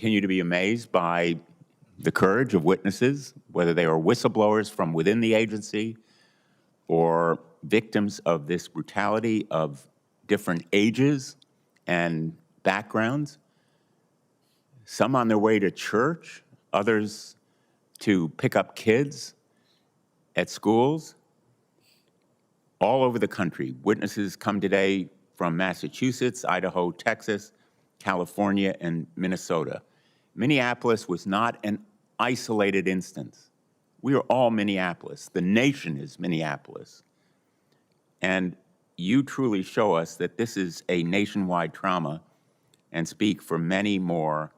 continue to be amazed by the courage of witnesses, whether they are whistleblowers from within the agency or victims of this brutality of different ages and backgrounds, some on their way to church, others to pick up kids at schools. All over the country, witnesses come today from Massachusetts, Idaho, Texas, California, and Minnesota. Minneapolis was not an isolated instance. We are all Minneapolis. The nation is Minneapolis. And you truly show us that this is a nationwide trauma and speak for many more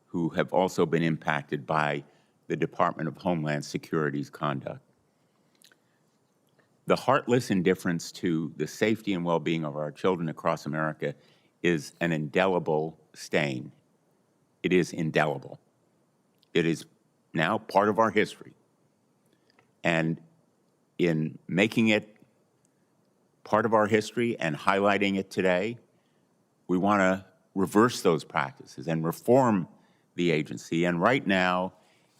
who have also been impacted by the Department of Homeland Security's conduct. The heartless indifference to the safety and well-being of our children across America is an indelible stain. It is indelible. It is now part of our history. And in making it part of our history and highlighting it today, we want to reverse those practices and reform the agency. And right now,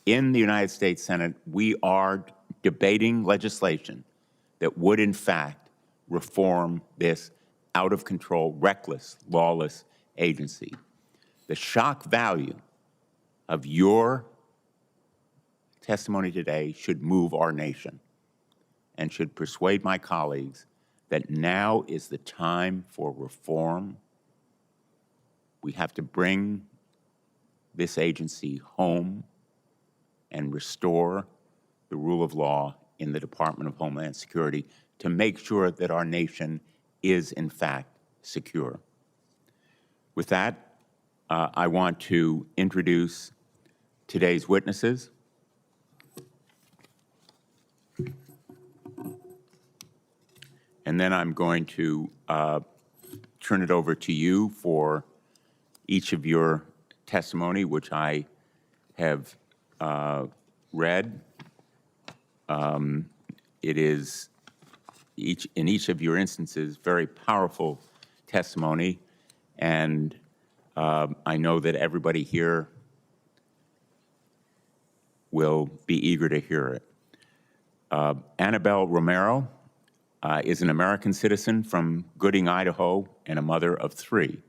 in the United States Senate, we are debating legislation that would, in fact, reform this out-of-control, reckless, lawless agency. The shock value of your testimony today should move our nation and should persuade my colleagues that now is the time for reform. We have to bring this agency home and restore the rule of law in the Department of Homeland Security to make sure that our nation is, in fact, secure. With that, I want to introduce today's witnesses. And then I'm going to turn it over to you for each of your testimony, which I have read. It is, in each of your instances, very powerful testimony, and I know that everybody here will be eager to hear it. Annabelle Romero is an American citizen from Gooding, Idaho, and a mother of 3.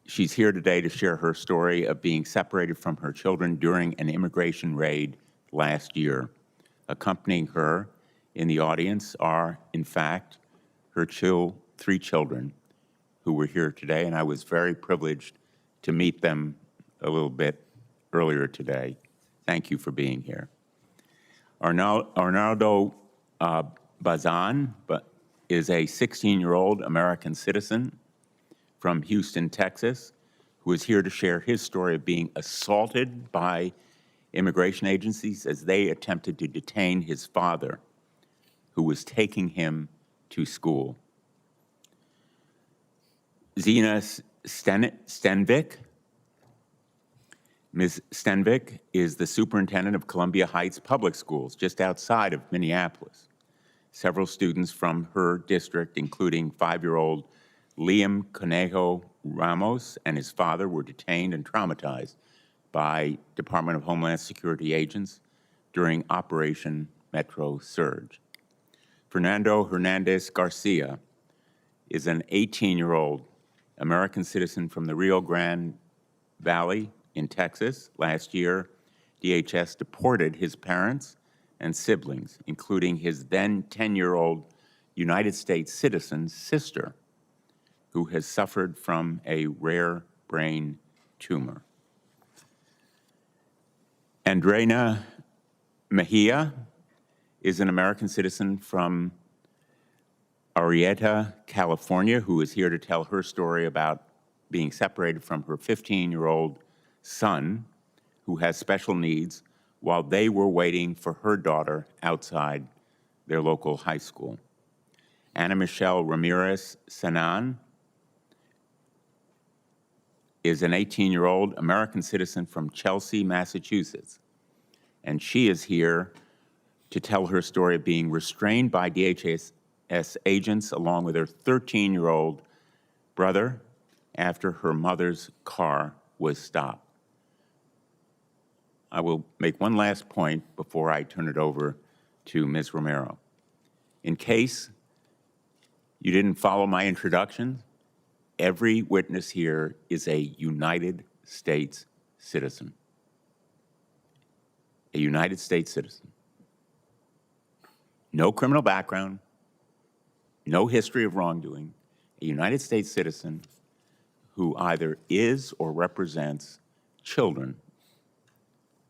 She's here today to share her story of being separated from her children during an immigration raid last year. Accompanying her in the audience are, in fact, her 3 children who were here today, and I was very privileged to meet them a little bit earlier today. Thank you for being here. Arnaldo Bazan is a 16-year-old American citizen from Houston, Texas, who is here to share his story of being assaulted by immigration agencies as they attempted to detain his father, who was taking him to school. Zena Stenvik. Ms. Stenvik is the superintendent of Columbia Heights Public Schools, just outside of Minneapolis. Several students from her district, including 5-year-old Liam Conejo Ramos and his father, were detained and traumatized by Department of Homeland Security agents during Operation Metro Surge. Fernando Hernandez Garcia is an 18-year-old American citizen from the Rio Grande Valley in Texas. Last year, DHS deported his parents and siblings, including his then 10-year-old United States citizen sister, who has suffered from a rare brain tumor. Andreina Mejia is an American citizen from Arrieta, California, who is here to tell her story about being separated from her 15-year-old son, who has special needs, while they were waiting for her daughter outside their local high school. Ana Michelle Ramirez Senan is an 18-year-old American citizen from Chelsea, Massachusetts, and she is here to tell her story of being restrained by DHS agents along with her 13-year-old brother after her mother's car was stopped. I will make one last point before I turn it over to Ms. Romero. In case you didn't follow my introduction, every witness here is a United States citizen. A United States citizen. No criminal background, no history of wrongdoing, a United States citizen who either is or represents children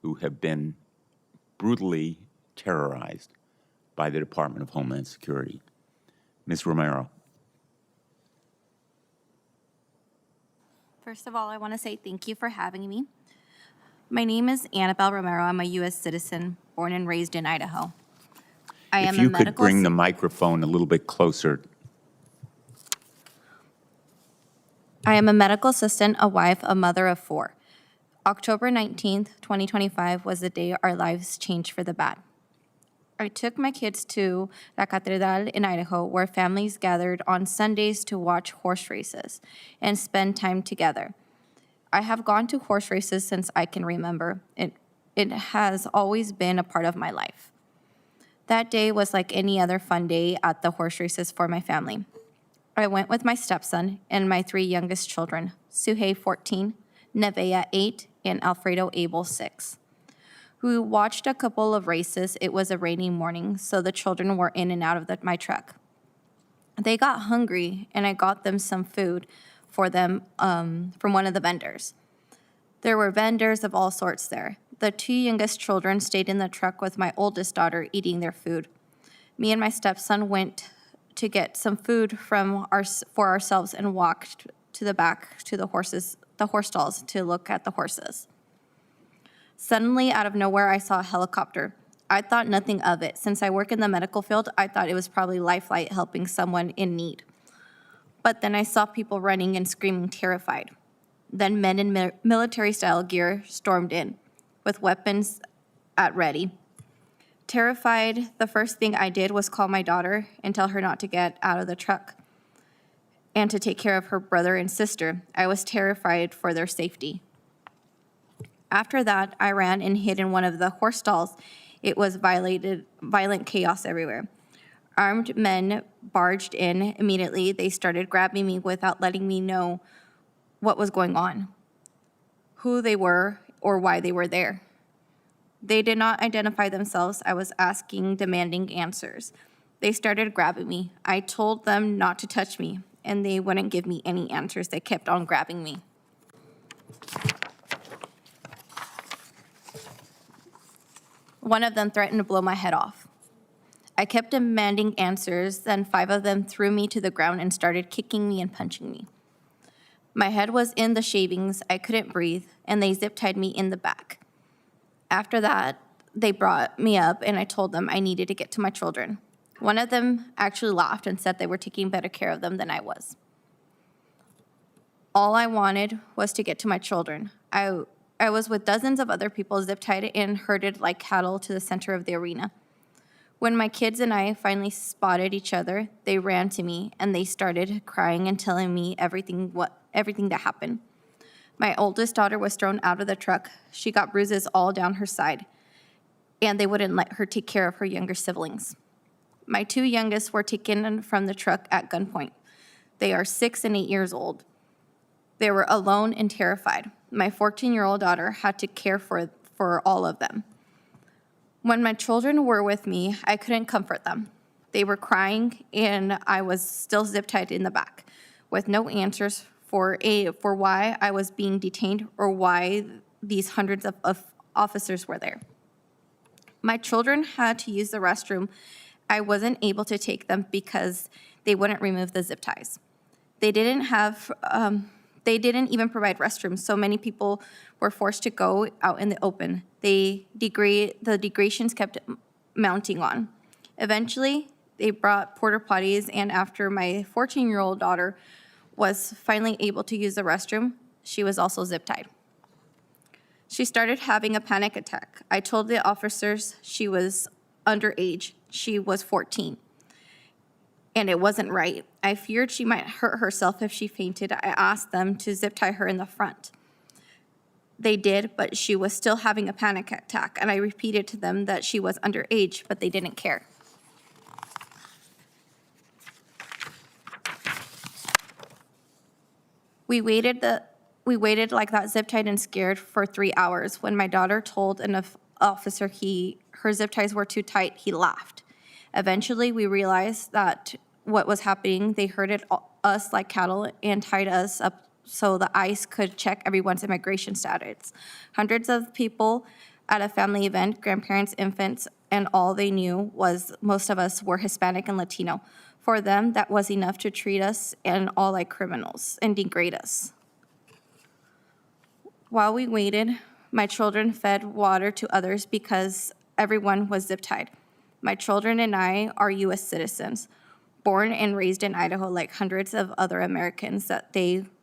who have been brutally terrorized by the Department of Homeland Security. Ms. Romero. First of all, I want to say thank you for having me. My name is Annabelle Romero. I'm a U.S. citizen, born and raised in Idaho. If you could bring the microphone a little bit closer. I am a medical assistant, a wife, a mother of 4. October 19th, 2025 was the day our lives changed for the bad. I took my kids to La Catedral in Idaho, where families gathered on Sundays to watch horse races and spend time together. I have gone to horse races since I can remember. It has always been a part of my life. That day was like any other fun day at the horse races for my family. I went with my stepson and my 3 youngest children, Suhei, 14, Nevea, 8, and Alfredo Abel, 6. We watched a couple of races. It was a rainy morning, so the children were in and out of my truck. They got hungry, and I got them some food for them from one of the vendors. There were vendors of all sorts there. The 2 youngest children stayed in the truck with my oldest daughter eating their food. Me and my stepson went to get some food for ourselves and walked to the back to the horse stalls to look at the horses. Suddenly, out of nowhere, I saw a helicopter. I thought nothing of it. Since I work in the medical field, I thought it was probably Lifelight helping someone in need. But then I saw people running and screaming, terrified. Then men in military-style gear stormed in, with weapons at ready. Terrified, the first thing I did was call my daughter and tell her not to get out of the truck and to take care of her brother and sister. I was terrified for their safety. After that, I ran and hid in one of the horse stalls. It was violent chaos everywhere. Armed men barged in immediately. They started grabbing me without letting me know what was going on, who they were, or why they were there. They did not identify themselves. I was demanding answers. They started grabbing me. I told them not to touch me, and they wouldn't give me any answers. They kept on grabbing me. One of them threatened to blow my head off. I kept demanding answers, then 5 of them threw me to the ground and started kicking me and punching me. My head was in the shavings, I couldn't breathe, and they zip-tied me in the back. After that, they brought me up, and I told them I needed to get to my children. One of them actually laughed and said they were taking better care of them than I was. All I wanted was to get to my children. I was with dozens of other people zip-tied and herded like cattle to the center of the arena. When my kids and I finally spotted each other, they ran to me, and they started crying and telling me everything that happened. My oldest daughter was thrown out of the truck. She got bruises all down her side, and they wouldn't let her take care of her younger siblings. My 2 youngest were taken from the truck at gunpoint. They are 6 and 8 years old. They were alone and terrified. My 14-year-old daughter had to care for all of them. When my children were with me, I couldn't comfort them. They were crying, and I was still zip-tied in the back, with no answers for why I was being detained or why these hundreds of officers were there. My children had to use the restroom. I wasn't able to take them because they wouldn't remove the zip ties. They didn't even provide restrooms, so many people were forced to go out in the open. The degradations kept mounting on. Eventually, they brought porta potties, and after my 14-year-old daughter was finally able to use the restroom, she was also zip-tied. She started having a panic attack. I told the officers she was underage. She was 14. And it wasn't right. I feared she might hurt herself if she fainted. I asked them to zip tie her in the front. They did, but she was still having a panic attack, and I repeated to them that she was underage, but they didn't care. We waited like that, zip tied and scared, for 3 hours. When my daughter told an officer her zip ties were too tight, he laughed. Eventually, we realized that what was happening, they herded us like cattle and tied us up so the ICE could check everyone's immigration status. Hundreds of people at a family event, grandparents, infants, and all they knew was most of us were Hispanic and Latino. For them, that was enough to treat us and all like criminals and degrade us. While we waited, my children fed water to others because everyone was zip-tied. My children and I are U.S. citizens, born and raised in Idaho like hundreds of other Americans that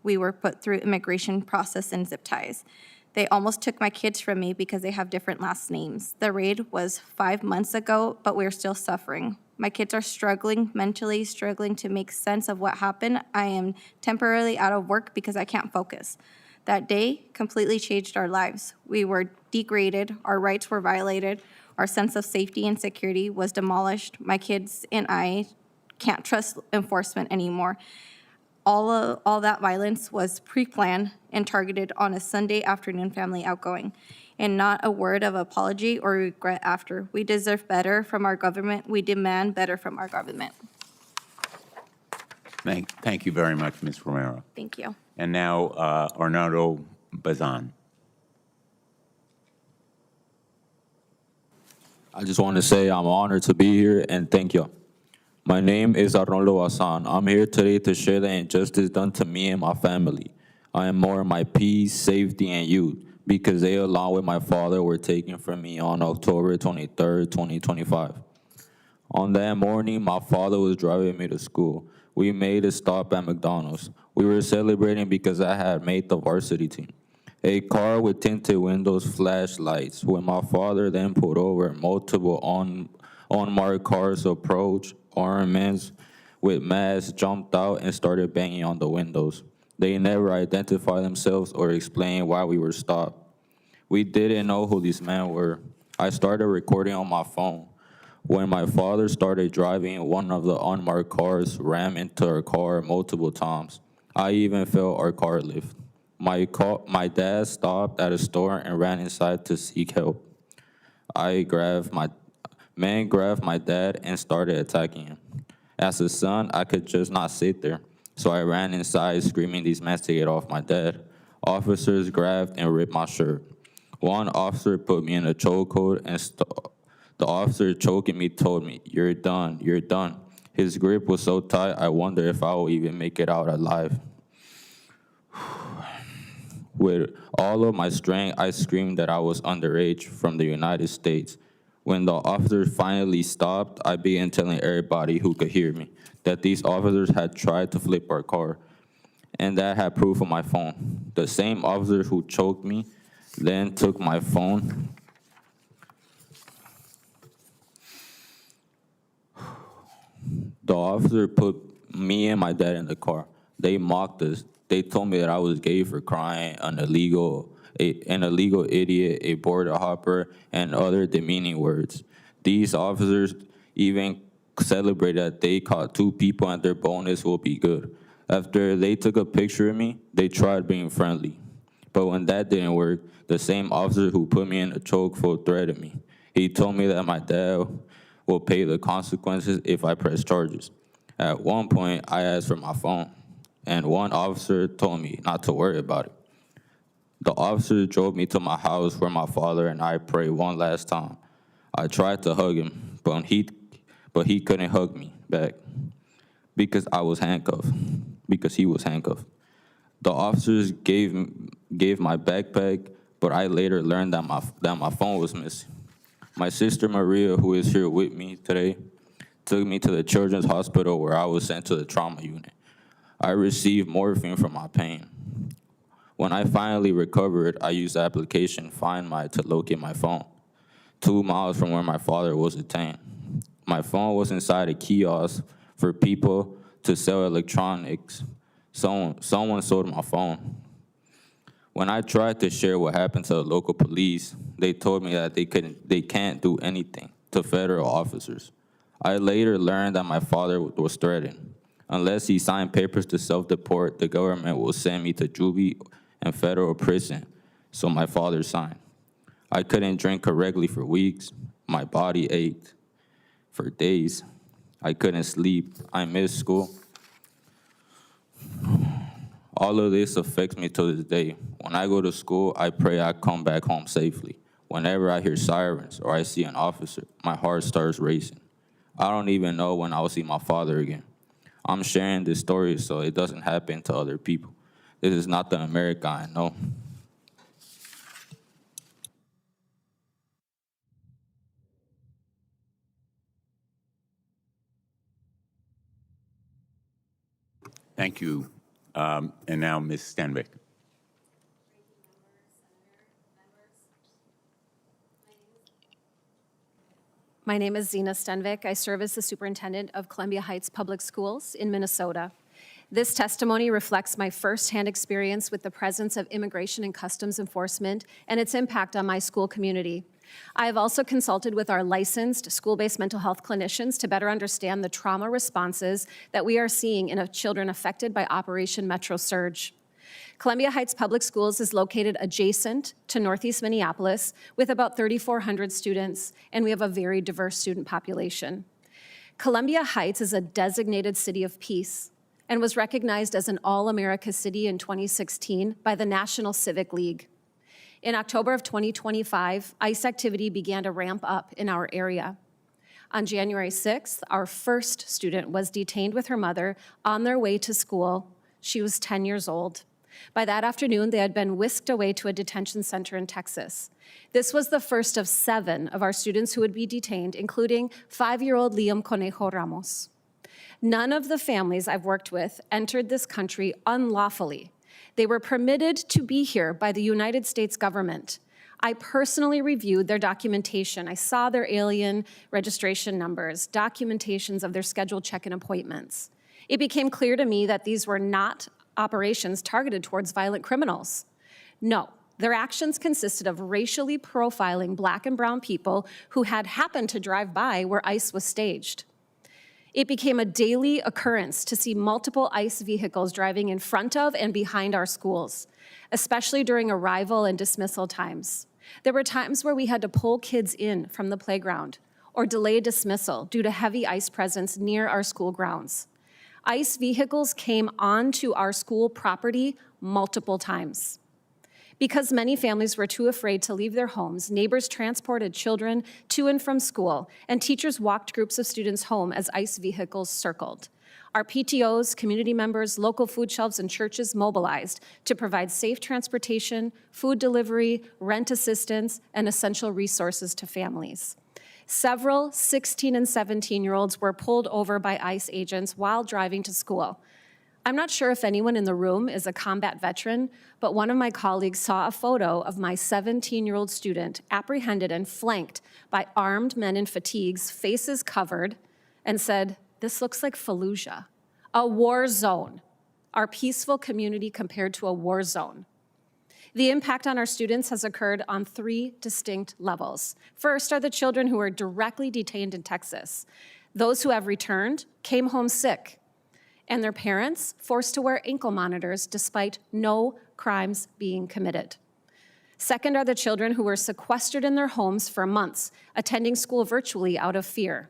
we were put through immigration process and zip ties. They almost took my kids from me because they have different last names. The raid was 5 months ago, but we're still suffering. My kids are struggling, mentally struggling to make sense of what happened. I am temporarily out of work because I can't focus. That day completely changed our lives. We were degraded, our rights were violated, our sense of safety and security was demolished. My kids and I can't trust enforcement anymore. All that violence was pre-planned and targeted on a Sunday afternoon family outgoing, and not a word of apology or regret after. We deserve better from our government. We demand better from our government. Thank you very much, Ms. Romero. Thank you. And now, Arnaldo Bazan. I just want to say I'm honored to be here and thank you. My name is Arnaldo Bazan. I'm here today to share the injustice done to me and my family. I am more my peace, safety, and youth because they, along with my father, were taken from me on October 23rd, 2025. On that morning, my father was driving me to school. We made a stop at McDonald's. We were celebrating because I had made the varsity team. A car with tinted windows flashed lights. When my father then pulled over, multiple unmarked cars approached. Armed men with masks jumped out and started banging on the windows. They never identified themselves or explained why we were stopped. We didn't know who these men were. I started recording on my phone. When my father started driving, one of the unmarked cars rammed into our car multiple times. I even felt our car lift. My dad stopped at a store and ran inside to seek help. Men grabbed my dad and started attacking him. As a son, I could just not sit there, so I ran inside screaming these men to get off my dad. Officers grabbed and ripped my shirt. One officer put me in a chokehold, and the officer choking me told me, "You're done, you're done." His grip was so tight, I wonder if I will even make it out alive. With all of my strength, I screamed that I was underage from the United States. When the officers finally stopped, I began telling everybody who could hear me that these officers had tried to flip our car, and that I had proof on my phone. The same officer who choked me then took my phone. The officer put me and my dad in the car. They mocked us. They told me that I was gay for crying, an illegal idiot, a border hopper, and other demeaning words. These officers even celebrated that they caught 2 people and their bonus will be good. After they took a picture of me, they tried being friendly. But when that didn't work, the same officer who put me in a chokehold threatened me. He told me that my dad will pay the consequences if I press charges. At one point, I asked for my phone, and one officer told me not to worry about it. The officer drove me to my house where my father and I prayed one last time. I tried to hug him, but he couldn't hug me back because I was handcuffed, because he was handcuffed. The officers gave my backpack, but I later learned that my phone was missing. My sister Maria, who is here with me today, took me to the children's hospital where I was sent to the trauma unit. I received morphine for my pain. When I finally recovered, I used the application Find My to locate my phone, 2 miles from where my father was detained. My phone was inside a kiosk for people to sell electronics. Someone sold my phone. When I tried to share what happened to the local police, they told me that they can't do anything to federal officers. I later learned that my father was threatened. Unless he signed papers to self-deport, the government will send me to juvie and federal prison, so my father signed. I couldn't drink correctly for weeks. My body ached for days. I couldn't sleep. I missed school. All of this affects me to this day. When I go to school, I pray I come back home safely. Whenever I hear sirens or I see an officer, my heart starts racing. I don't even know when I'll see my father again. I'm sharing this story so it doesn't happen to other people. This is not the America I know. Thank you. And now Ms. Stenvik. My name is Zena Stenvik. I serve as the superintendent of Columbia Heights Public Schools in Minnesota. This testimony reflects my firsthand experience with the presence of Immigration and Customs Enforcement and its impact on my school community. I have also consulted with our licensed school-based mental health clinicians to better understand the trauma responses that we are seeing in children affected by Operation Metro Surge. Columbia Heights Public Schools is located adjacent to Northeast Minneapolis with about 3,400 students, and we have a very diverse student population. Columbia Heights is a designated city of peace and was recognized as an All-America City in 2016 by the National Civic League. In October of 2025, ICE activity began to ramp up in our area. On January 6th, our first student was detained with her mother on their way to school. She was 10 years old. By that afternoon, they had been whisked away to a detention center in Texas. This was the first of 7 of our students who would be detained, including 5-year-old Liam Conejo Ramos. None of the families I've worked with entered this country unlawfully. They were permitted to be here by the United States government. I personally reviewed their documentation. I saw their alien registration numbers, documentations of their scheduled check-in appointments. It became clear to me that these were not operations targeted towards violent criminals. No, their actions consisted of racially profiling Black and brown people who had happened to drive by where ICE was staged. It became a daily occurrence to see multiple ICE vehicles driving in front of and behind our schools, especially during arrival and dismissal times. There were times where we had to pull kids in from the playground or delay dismissal due to heavy ICE presence near our school grounds. ICE vehicles came onto our school property multiple times. Because many families were too afraid to leave their homes, neighbors transported children to and from school, and teachers walked groups of students home as ICE vehicles circled. Our PTOs, community members, local food shelves, and churches mobilized to provide safe transportation, food delivery, rent assistance, and essential resources to families. Several 16 and 17-year-olds were pulled over by ICE agents while driving to school. I'm not sure if anyone in the room is a combat veteran, but one of my colleagues saw a photo of my 17-year-old student apprehended and flanked by armed men in fatigues, faces covered, and said, "This looks like Fallujah, a war zone, our peaceful community compared to a war zone." The impact on our students has occurred on 3 distinct levels. First are the children who were directly detained in Texas. Those who have returned came home sick, and their parents forced to wear ankle monitors despite no crimes being committed. Second are the children who were sequestered in their homes for months, attending school virtually out of fear.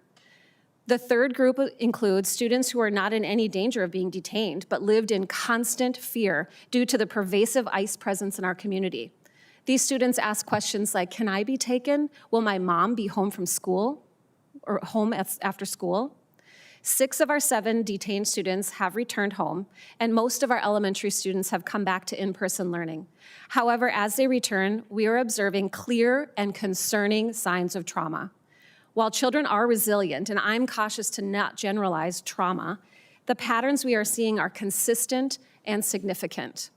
The third group includes students who are not in any danger of being detained, but lived in constant fear due to the pervasive ICE presence in our community. These students ask questions like, "Can I be taken? Will my mom be home from school or home after school?" 6 of our 7 detained students have returned home, and most of our elementary students have come back to in-person learning. However, as they return, we are observing clear and concerning signs of trauma. While children are resilient, and I'm cautious to not generalize trauma, the patterns we are seeing are consistent and significant.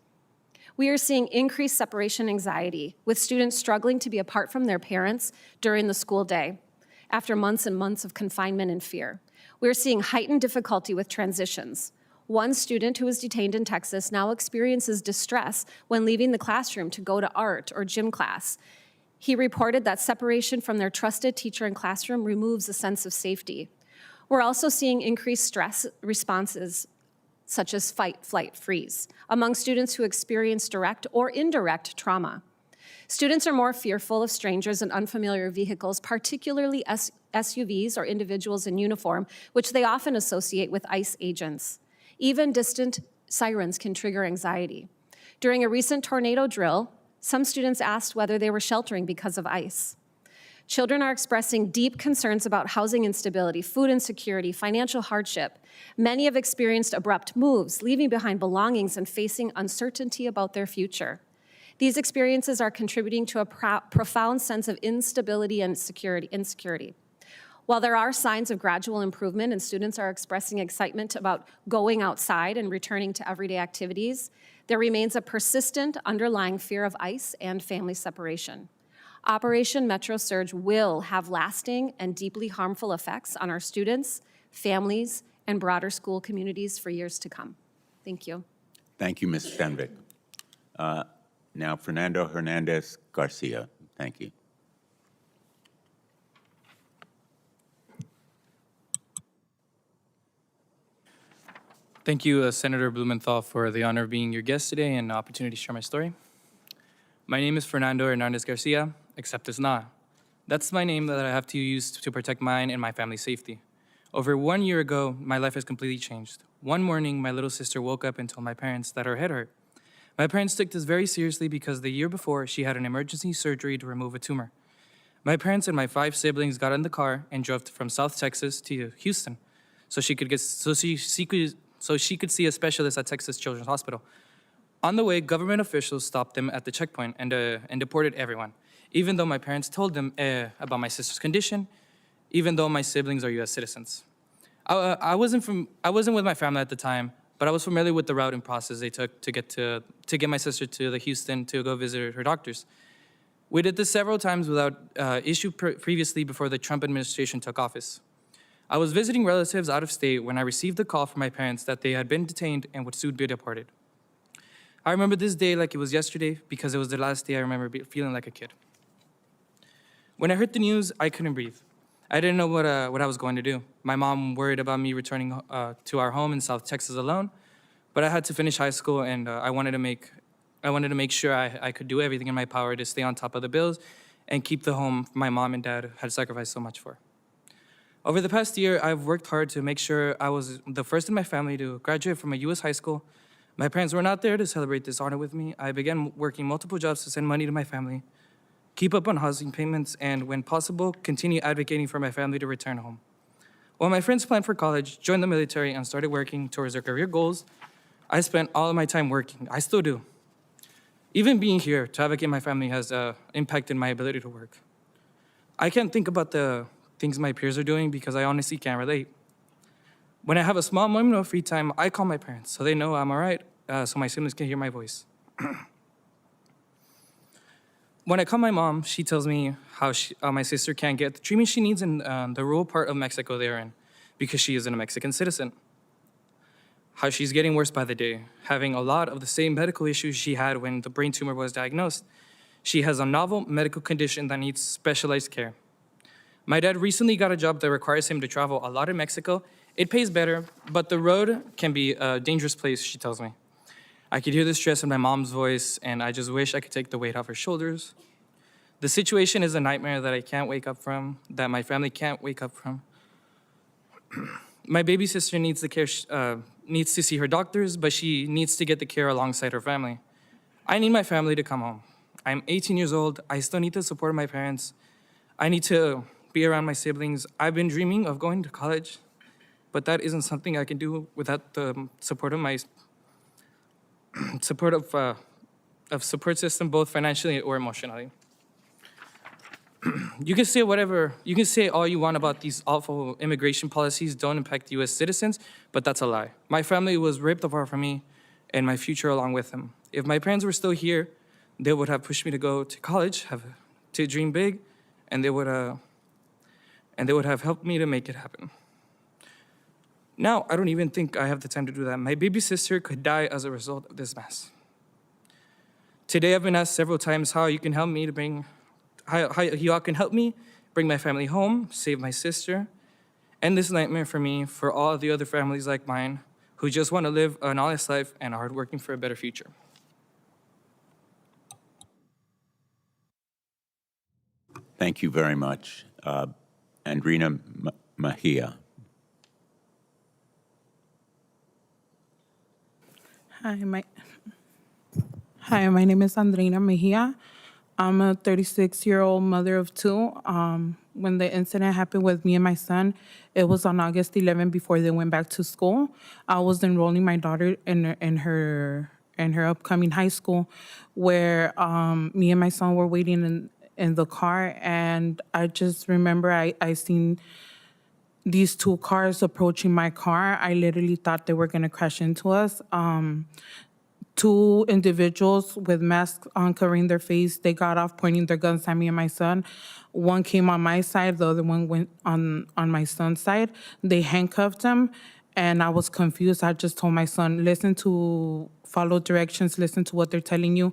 We are seeing increased separation anxiety, with students struggling to be apart from their parents during the school day, after months and months of confinement and fear. We're seeing heightened difficulty with transitions. One student who was detained in Texas now experiences distress when leaving the classroom to go to art or gym class. He reported that separation from their trusted teacher and classroom removes a sense of safety. We're also seeing increased stress responses such as fight, flight, freeze among students who experience direct or indirect trauma. Students are more fearful of strangers and unfamiliar vehicles, particularly SUVs or individuals in uniform, which they often associate with ICE agents. Even distant sirens can trigger anxiety. During a recent tornado drill, some students asked whether they were sheltering because of ICE. Children are expressing deep concerns about housing instability, food insecurity, financial hardship. Many have experienced abrupt moves, leaving behind belongings and facing uncertainty about their future. These experiences are contributing to a profound sense of instability and insecurity. While there are signs of gradual improvement and students are expressing excitement about going outside and returning to everyday activities, there remains a persistent underlying fear of ICE and family separation. Operation Metro Surge will have lasting and deeply harmful effects on our students, families, and broader school communities for years to come. Thank you. Thank you, Ms. Stenvik. Now, Fernando Hernandez Garcia. Thank you. Thank you, Senator Blumenthal, for the honor of being your guest today and the opportunity to share my story. My name is Fernando Hernandez Garcia, except it's not. That's my name that I have to use to protect mine and my family's safety. Over 1 year ago, my life has completely changed. One morning, my little sister woke up and told my parents that her head hurt. My parents took this very seriously because the year before, she had an emergency surgery to remove a tumor. My parents and my 5 siblings got in the car and drove from South Texas to Houston so she could see a specialist at Texas Children's Hospital. On the way, government officials stopped them at the checkpoint and deported everyone, even though my parents told them about my sister's condition, even though my siblings are U.S. citizens. I wasn't with my family at the time, but I was familiar with the route and process they took to get my sister to the Houston to go visit her doctors. We did this several times without issue previously before the Trump administration took office. I was visiting relatives out of state when I received a call from my parents that they had been detained and would soon be deported. I remember this day like it was yesterday because it was the last day I remember feeling like a kid. When I heard the news, I couldn't breathe. I didn't know what I was going to do. My mom worried about me returning to our home in South Texas alone, but I had to finish high school and I wanted to make sure I could do everything in my power to stay on top of the bills and keep the home my mom and dad had sacrificed so much for. Over the past year, I've worked hard to make sure I was the first in my family to graduate from a U.S. high school. My parents were not there to celebrate this honor with me. I began working multiple jobs to send money to my family, keep up on housing payments, and when possible, continue advocating for my family to return home. While my friends planned for college, joined the military, and started working towards their career goals, I spent all of my time working. I still do. Even being here to advocate my family has impacted my ability to work. I can't think about the things my peers are doing because I honestly can't relate. When I have a small moment of free time, I call my parents so they know I'm all right, so my siblings can hear my voice. When I call my mom, she tells me how my sister can't get the treatment she needs in the rural part of Mexico they're in because she isn't a Mexican citizen. How she's getting worse by the day, having a lot of the same medical issues she had when the brain tumor was diagnosed. She has a novel medical condition that needs specialized care. My dad recently got a job that requires him to travel a lot in Mexico. It pays better, but the road can be a dangerous place, she tells me. I could hear the stress in my mom's voice, and I just wish I could take the weight off her shoulders. The situation is a nightmare that I can't wake up from, that my family can't wake up from. My baby sister needs to see her doctors, but she needs to get the care alongside her family. I need my family to come home. I'm 18 years old. I still need the support of my parents. I need to be around my siblings. I've been dreaming of going to college, but that isn't something I can do without the support of my support system, both financially or emotionally. You can say all you want about these awful immigration policies don't impact U.S. citizens, but that's a lie. My family was ripped apart from me and my future along with them. If my parents were still here, they would have pushed me to go to college, to dream big, and they would have helped me to make it happen. Now, I don't even think I have the time to do that. My baby sister could die as a result of this mess. Today, I've been asked several times how you can help me to how y'all can help me bring my family home, save my sister, end this nightmare for me, for all the other families like mine who just want to live an honest life and are hardworking for a better future. Thank you very much. Andreina Mejia. Hi, my name is Andreina Mejia. I'm a 36-year-old mother of two. When the incident happened with me and my son, it was on August 11th before they went back to school. I was enrolling my daughter in her upcoming high school, where me and my son were waiting in the car, and I just remember I seen these two cars approaching my car. I literally thought they were gonna crash into us. Two individuals with masks on covering their face, they got off pointing their guns at me and my son. One came on my side, the other one went on my son's side. They handcuffed him, and I was confused. I just told my son, follow directions, listen to what they're telling you.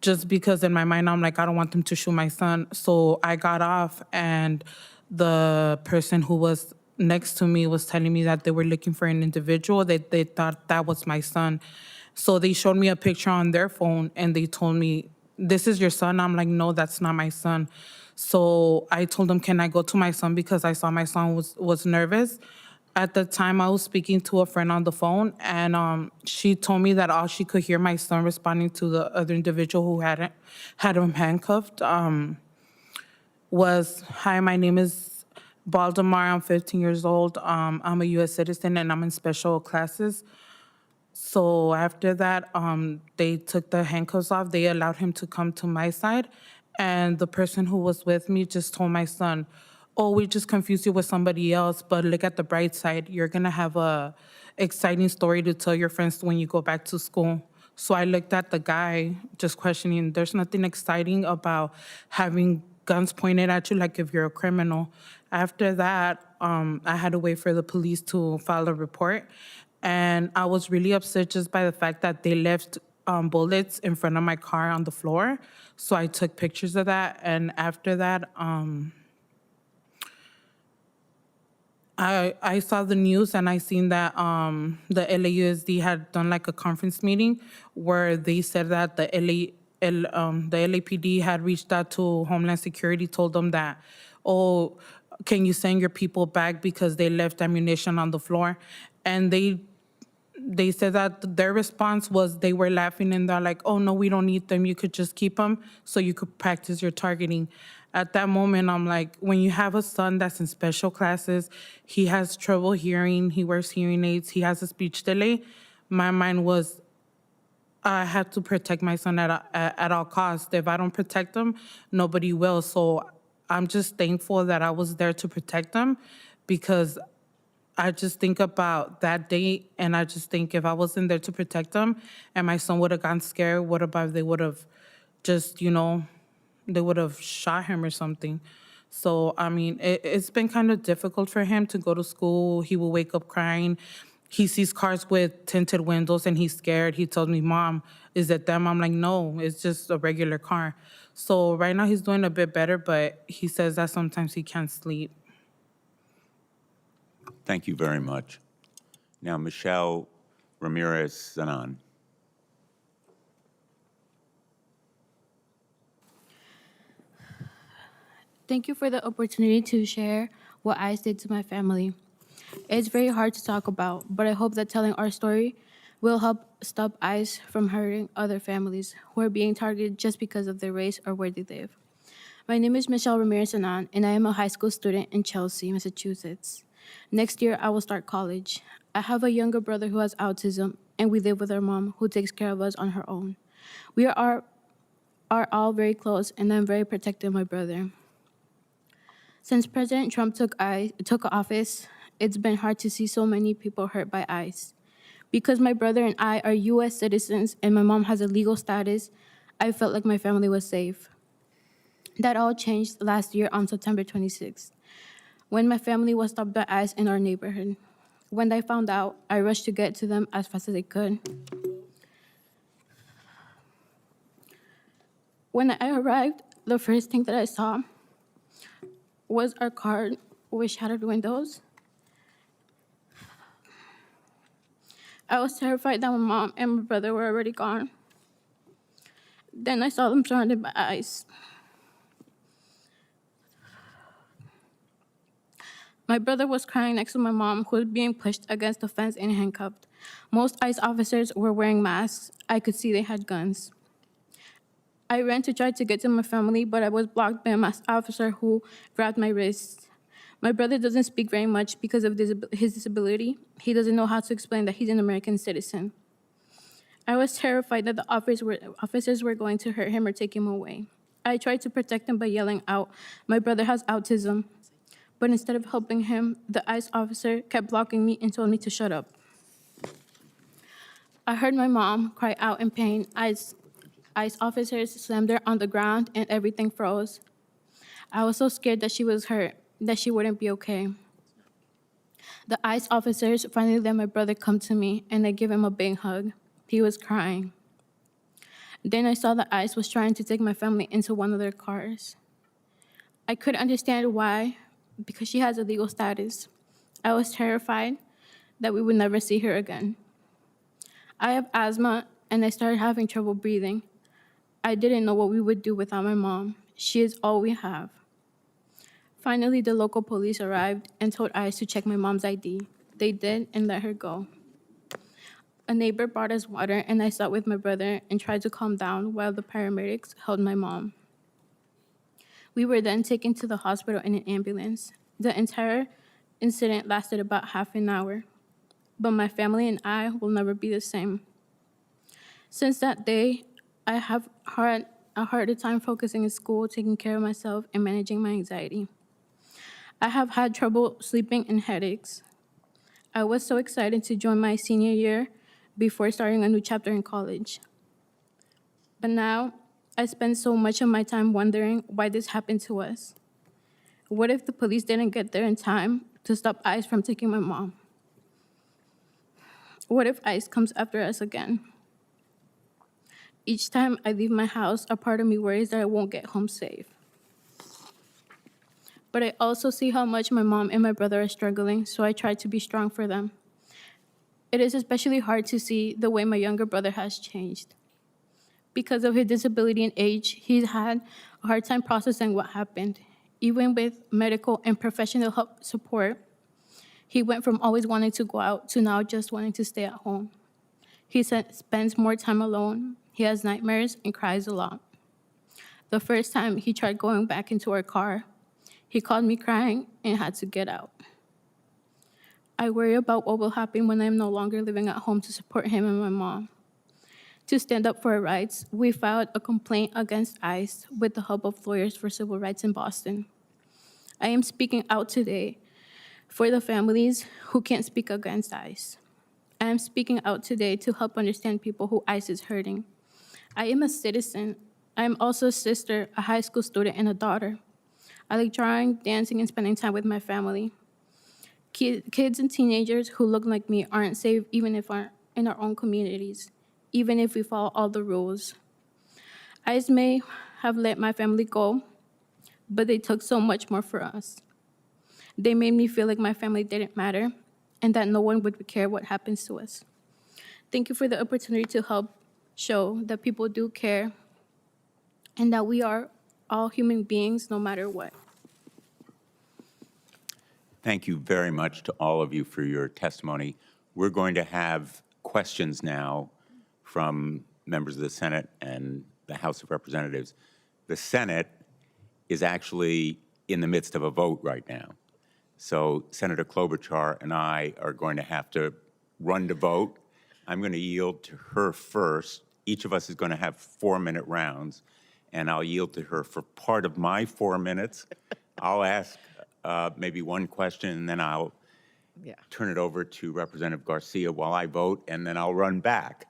Just because in my mind, I'm like, I don't want them to shoot my son. So I got off, and the person who was next to me was telling me that they were looking for an individual, that they thought that was my son. So they showed me a picture on their phone, and they told me, this is your son? I'm like, no, that's not my son. So I told them, can I go to my son, because I saw my son was nervous. At the time, I was speaking to a friend on the phone, and she told me that all she could hear my son responding to the other individual who had him handcuffed was, hi, my name is Baldemar. I'm 15 years old. I'm a U.S. citizen, and I'm in special classes. So after that, they took the handcuffs off. They allowed him to come to my side. And the person who was with me just told my son, oh, we just confused you with somebody else, but look at the bright side. You're going to have a exciting story to tell your friends when you go back to school. So I looked at the guy, just questioning, there's nothing exciting about having guns pointed at you like if you're a criminal. After that, I had to wait for the police to file a report. And I was really upset just by the fact that they left bullets in front of my car on the floor. So I took pictures of that. And after that, I saw the news, and I seen that the LAUSD had done like a conference meeting where they said that the LAPD had reached out to Homeland Security, told them that, oh, can you send your people back because they left ammunition on the floor? And they said that their response was they were laughing, and they're like, oh, no, we don't need them. You could just keep them so you could practice your targeting. At that moment, I'm like, when you have a son that's in special classes, he has trouble hearing, he wears hearing aids, he has a speech delay, my mind was, I have to protect my son at all costs. If I don't protect him, nobody will. So I'm just thankful that I was there to protect him, because I just think about that day, and I just think if I wasn't there to protect him and my son would have gotten scared, what about if they would have just, they would have shot him or something. So, I mean, it's been kind of difficult for him to go to school. He will wake up crying. He sees cars with tinted windows and he's scared. He tells me, Mom, is it them? I'm like, no, it's just a regular car. So right now he's doing a bit better, but he says that sometimes he can't sleep. Thank you very much. Now, Michelle Ramirez Zanan. Thank you for the opportunity to share what ICE did to my family. It's very hard to talk about, but I hope that telling our story will help stop ICE from hurting other families who are being targeted just because of their race or where they live. My name is Michelle Ramirez Anan, and I am a high school student in Chelsea, Massachusetts. Next year, I will start college. I have a younger brother who has autism, and we live with our mom, who takes care of us on her own. We are all very close, and I'm very protective of my brother. Since President Trump took office, it's been hard to see so many people hurt by ICE. Because my brother and I are U.S. citizens and my mom has a legal status, I felt like my family was safe. That all changed last year on September 26th, when my family was stopped by ICE in our neighborhood. When I found out, I rushed to get to them as fast as I could. When I arrived, the first thing that I saw was our car with shattered windows. I was terrified that my mom and my brother were already gone. Then I saw them surrounded by ICE. My brother was crying next to my mom, who was being pushed against the fence and handcuffed. Most ICE officers were wearing masks. I could see they had guns. I ran to try to get to my family, but I was blocked by a masked officer who grabbed my wrists. My brother doesn't speak very much because of his disability. He doesn't know how to explain that he's an American citizen. I was terrified that the officers were going to hurt him or take him away. I tried to protect him by yelling out, "My brother has autism." But instead of helping him, the ICE officer kept blocking me and told me to shut up. I heard my mom cry out in pain. ICE officers slammed her on the ground and everything froze. I was so scared that she was hurt, that she wouldn't be okay. The ICE officers finally let my brother come to me, and I gave him a big hug. He was crying. Then I saw that ICE was trying to take my family into one of their cars. I couldn't understand why, because she has a legal status. I was terrified that we would never see her again. I have asthma, and I started having trouble breathing. I didn't know what we would do without my mom. She is all we have. Finally, the local police arrived and told ICE to check my mom's ID. They did and let her go. A neighbor brought us water, and I sat with my brother and tried to calm down while the paramedics held my mom. We were then taken to the hospital in an ambulance. The entire incident lasted about half an hour, but my family and I will never be the same. Since that day, I have had a harder time focusing in school, taking care of myself, and managing my anxiety. I have had trouble sleeping and headaches. I was so excited to join my senior year before starting a new chapter in college. But now, I spend so much of my time wondering why this happened to us. What if the police didn't get there in time to stop ICE from taking my mom? What if ICE comes after us again? Each time I leave my house, a part of me worries that I won't get home safe. But I also see how much my mom and my brother are struggling, so I try to be strong for them. It is especially hard to see the way my younger brother has changed. Because of his disability and age, he's had a hard time processing what happened. Even with medical and professional help support, he went from always wanting to go out to now just wanting to stay at home. He spends more time alone. He has nightmares and cries a lot. The first time he tried going back into our car, he called me crying and had to get out. I worry about what will happen when I'm no longer living at home to support him and my mom. To stand up for our rights, we filed a complaint against ICE with the help of lawyers for civil rights in Boston. I am speaking out today for the families who can't speak against ICE. I am speaking out today to help understand people who ICE is hurting. I am a citizen. I am also a sister, a high school student, and a daughter. I like drawing, dancing, and spending time with my family. Kids and teenagers who look like me aren't safe even if we're in our own communities, even if we follow all the rules. ICE may have let my family go, but they took so much more for us. They made me feel like my family didn't matter and that no one would care what happens to us. Thank you for the opportunity to help show that people do care and that we are all human beings no matter what. Thank you very much to all of you for your testimony. We're going to have questions now from members of the Senate and the House of Representatives. The Senate is actually in the midst of a vote right now. So Senator Klobuchar and I are going to have to run to vote. I'm going to yield to her first. Each of us is going to have 4-minute rounds, and I'll yield to her for part of my 4 minutes. I'll ask maybe one question, and then I'll turn it over to Representative Garcia while I vote, and then I'll run back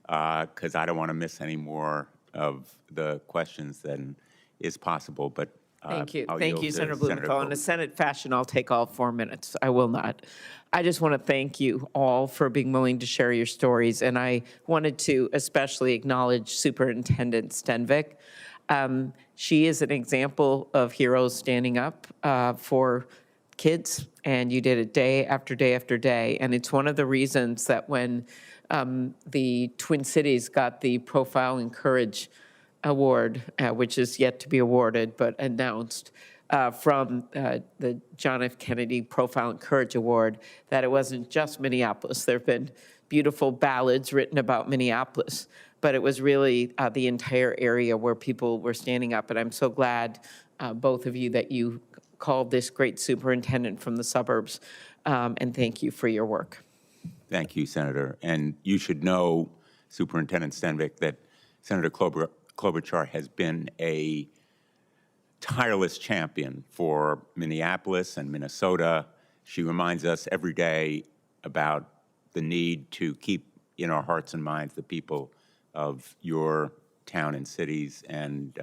because I don't want to miss any more of the questions than is possible. But Thank you. I'll Thank yield you, to Senator Senator Blumenthal. In a Klobuchar. Senate fashion, I'll take all 4 minutes. I will not. I just want to thank you all for being willing to share your stories. And I wanted to especially acknowledge Superintendent Stenvik. She is an example of heroes standing up for kids, and you did it day after day after day. And it's one of the reasons that when the Twin Cities got the Profile and Courage Award, which is yet to be awarded but announced, from the John F. Kennedy Profile and Courage Award, that it wasn't just Minneapolis. There have been beautiful ballads written about Minneapolis, but it was really the entire area where people were standing up. And I'm so glad, both of you, that you called this great superintendent from the suburbs, and thank you for your work. Thank you, Senator. And you should know, Superintendent Stenvik, that Senator Klobuchar has been a tireless champion for Minneapolis and Minnesota. She reminds us every day about the need to keep in our hearts and minds the people of your town and cities and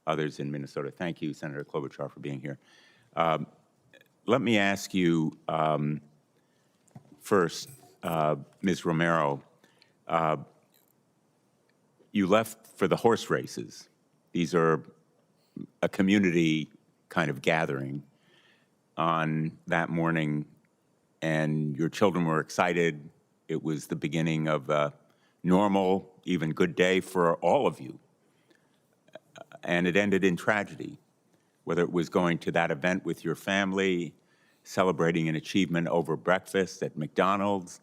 others in Minnesota. Thank you, Senator Klobuchar, for being here. Let me ask you first, Ms. Romero, you left for the horse races. These are a community kind of gathering on that morning, and your children were excited. It was the beginning of a normal, even good day for all of you. And it ended in tragedy, whether it was going to that event with your family, celebrating an achievement over breakfast at McDonald's,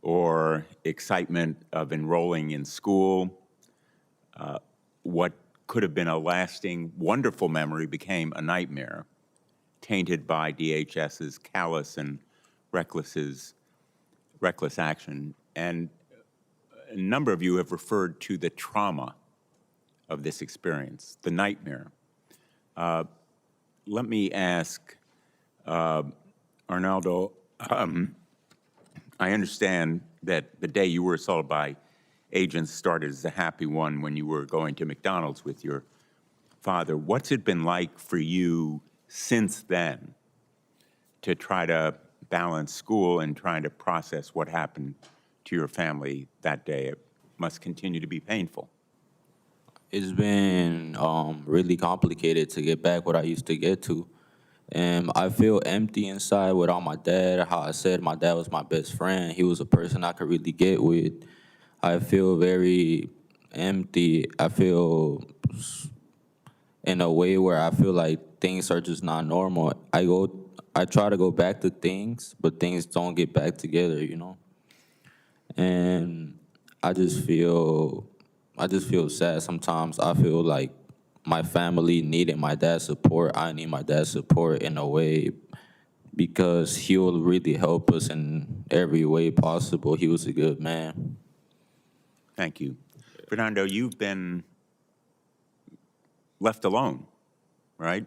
or excitement of enrolling in school. What could have been a lasting, wonderful memory became a nightmare, tainted by DHS's callous and reckless action. And a number of you have referred to the trauma of this experience, the nightmare. Let me ask Arnaldo, I understand that the day you were assaulted by agents started as a happy one when you were going to McDonald's with your father. What's it been like for you since then to try to balance school and trying to process what happened to your family that day? It must continue to be painful. It's been really complicated to get back what I used to get to. And I feel empty inside without my dad. How I said my dad was my best friend. He was a person I could really get with. I feel very empty. I feel in a way where I feel like things are just not normal. I try to go back to things, but things don't get back together, you know? And I just feel sad sometimes. I feel like my family needed my dad's support. I need my dad's support in a way because he will really help us in every way possible. He was a good man. Thank you. Fernando, you've been left alone, right?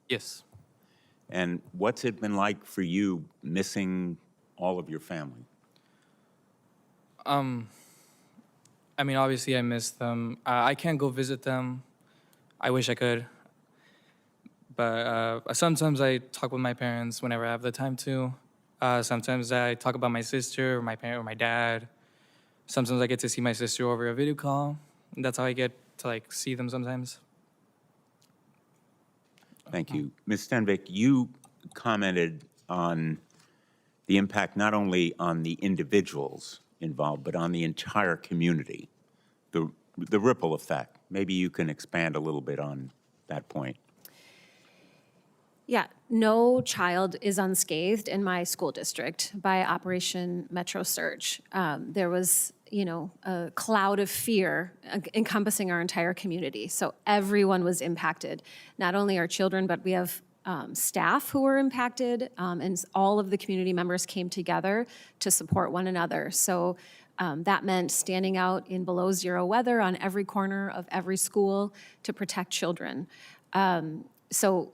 Yes. And what's it been like for you missing all of your family? I mean, obviously, I miss them. I can't go visit them. I wish I could. But sometimes I talk with my parents whenever I have the time to. Sometimes I talk about my sister or my parent or my dad. Sometimes I get to see my sister over a video call. And that's how I get to see them sometimes. Thank you. Ms. Stenvik, you commented on the impact not only on the individuals involved, but on the entire community, the ripple effect. Maybe you can expand a little bit on that point. Yeah, no child is unscathed in my school district by Operation Metro Surge. There was, a cloud of fear encompassing our entire community. So everyone was impacted, not only our children, but we have staff who were impacted, and all of the community members came together to support one another. So that meant standing out in below zero weather on every corner of every school to protect children. So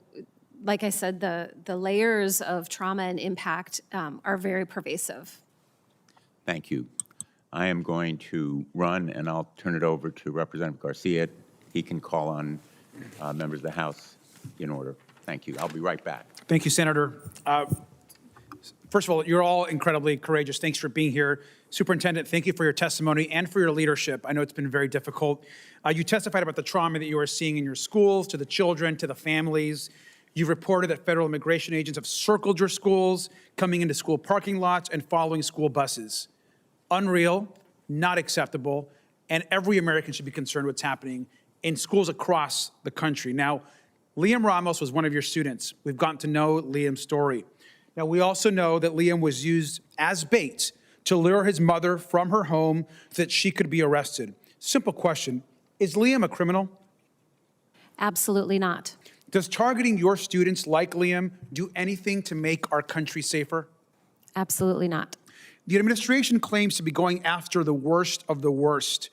like I said, the layers of trauma and impact are very pervasive. Thank you. I am going to run, and I'll turn it over to Representative Garcia. He can call on members of the House in order. Thank you. I'll be right back. Thank you, Senator. First of all, you're all incredibly courageous. Thanks for being here. Superintendent, thank you for your testimony and for your leadership. I know it's been very difficult. You testified about the trauma that you are seeing in your schools, to the children, to the families. You reported that federal immigration agents have circled your schools, coming into school parking lots and following school buses. Unreal, not acceptable, and every American should be concerned what's happening in schools across the country. Now, Liam Ramos was one of your students. We've gotten to know Liam's story. Now, we also know that Liam was used as bait to lure his mother from her home so that she could be arrested. Simple question, is Liam a criminal? Absolutely not. Does targeting your students like Liam do anything to make our country safer? Absolutely not. The administration claims to be going after the worst of the worst.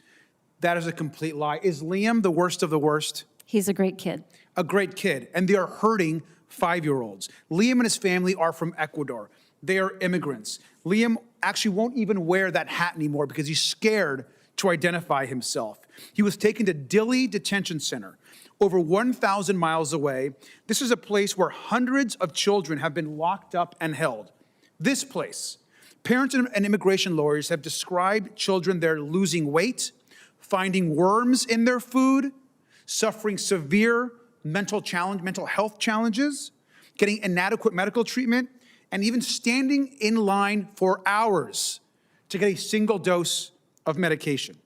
That is a complete lie. Is Liam the worst of the worst? He's a great kid. A great kid, and they are hurting 5-year-olds. Liam and his family are from Ecuador. They are immigrants. Liam actually won't even wear that hat anymore because he's scared to identify himself. He was taken to Dilley Detention Center, over 1,000 miles away. This is a place where hundreds of children have been locked up and held. This place, parents and immigration lawyers have described children there losing weight, finding worms in their food, suffering severe mental health challenges, getting inadequate medical treatment, and even standing in line for hours to get a single dose of medication.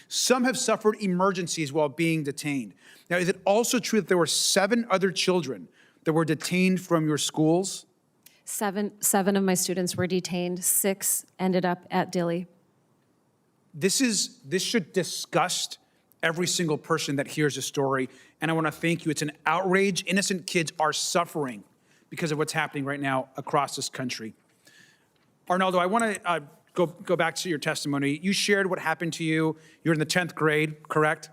Some have suffered emergencies while being detained. Now, is it also true that there were 7 other children that were detained from your schools? Seven of my students were detained. 6 ended up at Dilley. This should disgust every single person that hears the story, and I want to thank you. It's an outrage. Innocent kids are suffering because of what's happening right now across this country. Arnaldo, I want to go back to your testimony. You shared what happened to you. You're in the 10th grade, correct?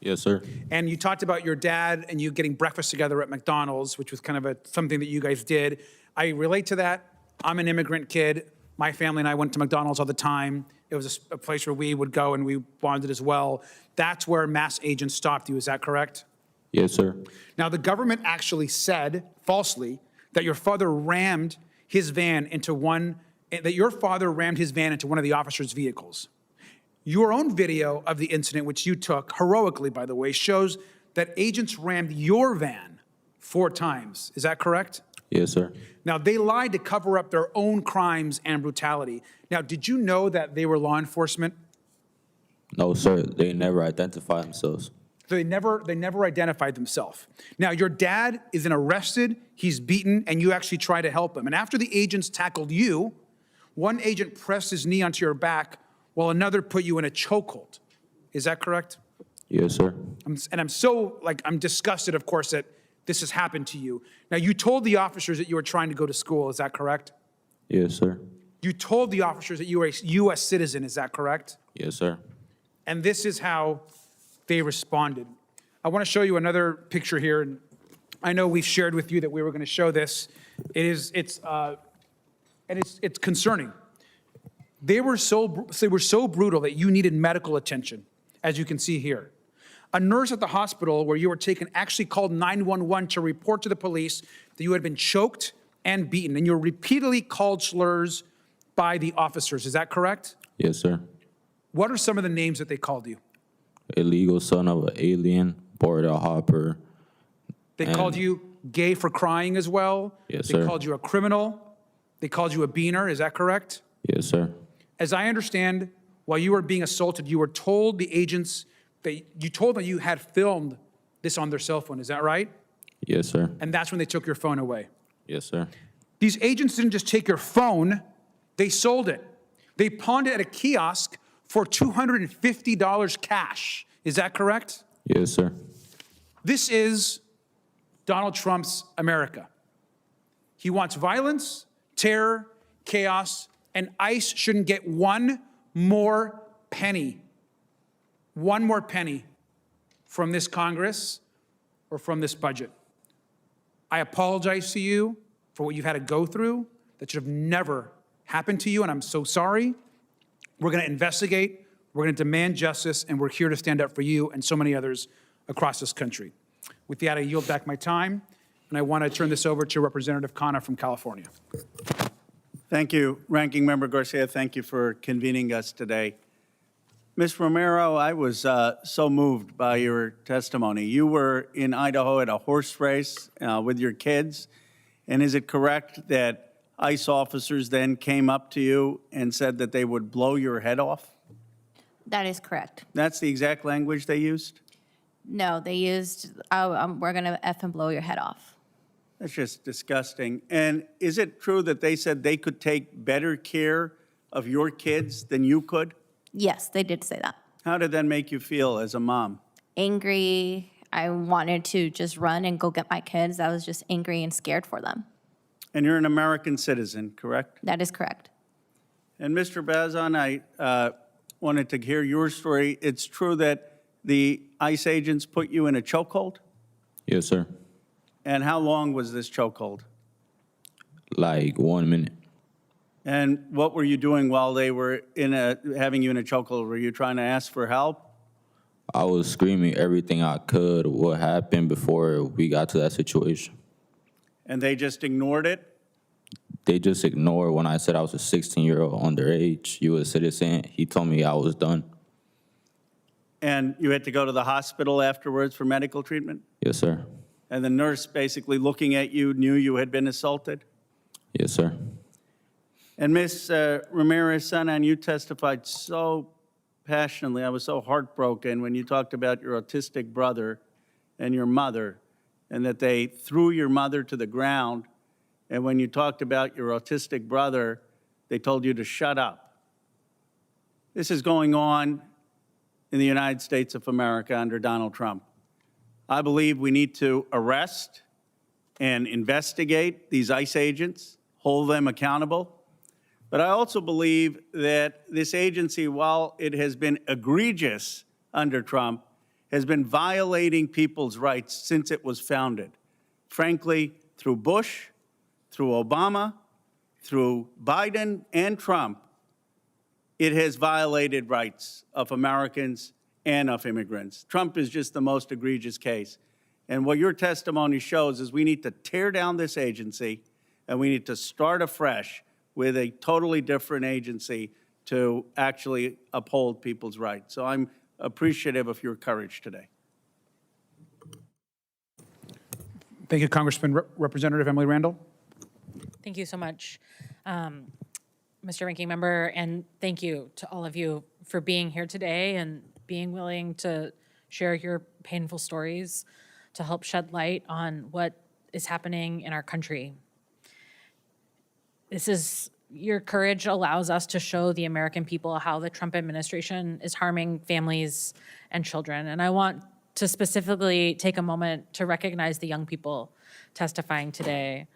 Yes, sir. And you talked about your dad and you getting breakfast together at McDonald's, which was kind of something that you guys did. I relate to that. I'm an immigrant kid. My family and I went to McDonald's all the time. It was a place where we would go and we bonded as well. That's where mass agents stopped you, is that correct? Yes, sir. Now, the government actually said, falsely, that your father rammed his van into one of the officers' vehicles. Your own video of the incident, which you took heroically, by the way, shows that agents rammed your van 4 times. Is that correct? Yes, sir. Now, they lied to cover up their own crimes and brutality. Now, did you know that they were law enforcement? No, sir. They never identify themselves. So they never identified themselves. Now, your dad is arrested, he's beaten, and you actually try to help him. And after the agents tackled you, one agent pressed his knee onto your back while another put you in a chokehold. Is that correct? Yes, sir. I'm disgusted, of course, that this has happened to you. Now, you told the officers that you were trying to go to school. Is that correct? Yes, sir. You told the officers that you were a U.S. citizen. Is that correct? Yes, sir. And this is how they responded. I want to show you another picture here. And I know we've shared with you that we were going to show this. It's concerning. They were so brutal that you needed medical attention, as you can see here. A nurse at the hospital where you were taken actually called 911 to report to the police that you had been choked and beaten, and you were repeatedly called slurs by the officers. Is that correct? Yes, sir. What are some of the names that they called you? Illegal son of an alien, border hopper. They called you gay for crying as well? Yes, They sir. called you a criminal? They called you a beaner, is that correct? Yes, sir. As I understand, while you were being assaulted, you were told the agents that you had filmed this on their cell phone, is that right? Yes, sir. And that's when they took your phone away. Yes, sir. These agents didn't just take your phone, they sold it. They pawned it at a kiosk for $250 cash. Is that correct? Yes, sir. This is Donald Trump's America. He wants violence, terror, chaos, and ICE shouldn't get one more penny from this Congress or from this budget. I apologize to you for what you've had to go through. That should have never happened to you, and I'm so sorry. We're going to investigate, we're going to demand justice, and we're here to stand up for you and so many others across this country. With that, I yield back my time, and I want to turn this over to Representative Khanna from California. Thank you, Ranking Member Garcia. Thank you for convening us today. Ms. Romero, I was so moved by your testimony. You were in Idaho at a horse race with your kids, and is it correct that ICE officers then came up to you and said that they would blow your head off? That is correct. That's the exact language they used? No, they used, we're going to F and blow your head off. That's just disgusting. And is it true that they said they could take better care of your kids than you could? Yes, they did say that. How did that make you feel as a mom? Angry. I wanted to just run and go get my kids. I was just angry and scared for them. And you're an American citizen, correct? That is correct. And Mr. Bazan, I wanted to hear your story. It's true that the ICE agents put you in a chokehold? Yes, sir. And how long was this chokehold? Like 1 minute. And what were you doing while they were having you in a chokehold? Were you trying to ask for help? I was screaming everything I could, what happened before we got to that situation. And they just ignored it? They just ignored when I said I was a 16-year-old underage, U.S. citizen. He told me I was done. And you had to go to the hospital afterwards for medical treatment? Yes, sir. And the nurse basically looking at you knew you had been assaulted? Yes, sir. And Ms. Ramirez, and you testified so passionately. I was so heartbroken when you talked about your autistic brother and your mother, and that they threw your mother to the ground. And when you talked about your autistic brother, they told you to shut up. This is going on in the United States of America under Donald Trump. I believe we need to arrest and investigate these ICE agents, hold them accountable. But I also believe that this agency, while it has been egregious under Trump, has been violating people's rights since it was founded. Frankly, through Bush, through Obama, through Biden and Trump, it has violated rights of Americans and of immigrants. Trump is just the most egregious case. And what your testimony shows is we need to tear down this agency, and we need to start afresh with a totally different agency to actually uphold people's rights. So I'm appreciative of your courage today. Thank you, Congressman. Representative Emily Randall. Thank you so much, Mr. Ranking Member, and thank you to all of you for being here today and being willing to share your painful stories to help shed light on what is happening in our country. Your courage allows us to show the American people how the Trump administration is harming families and children. And I want to specifically take a moment to recognize the young people testifying today.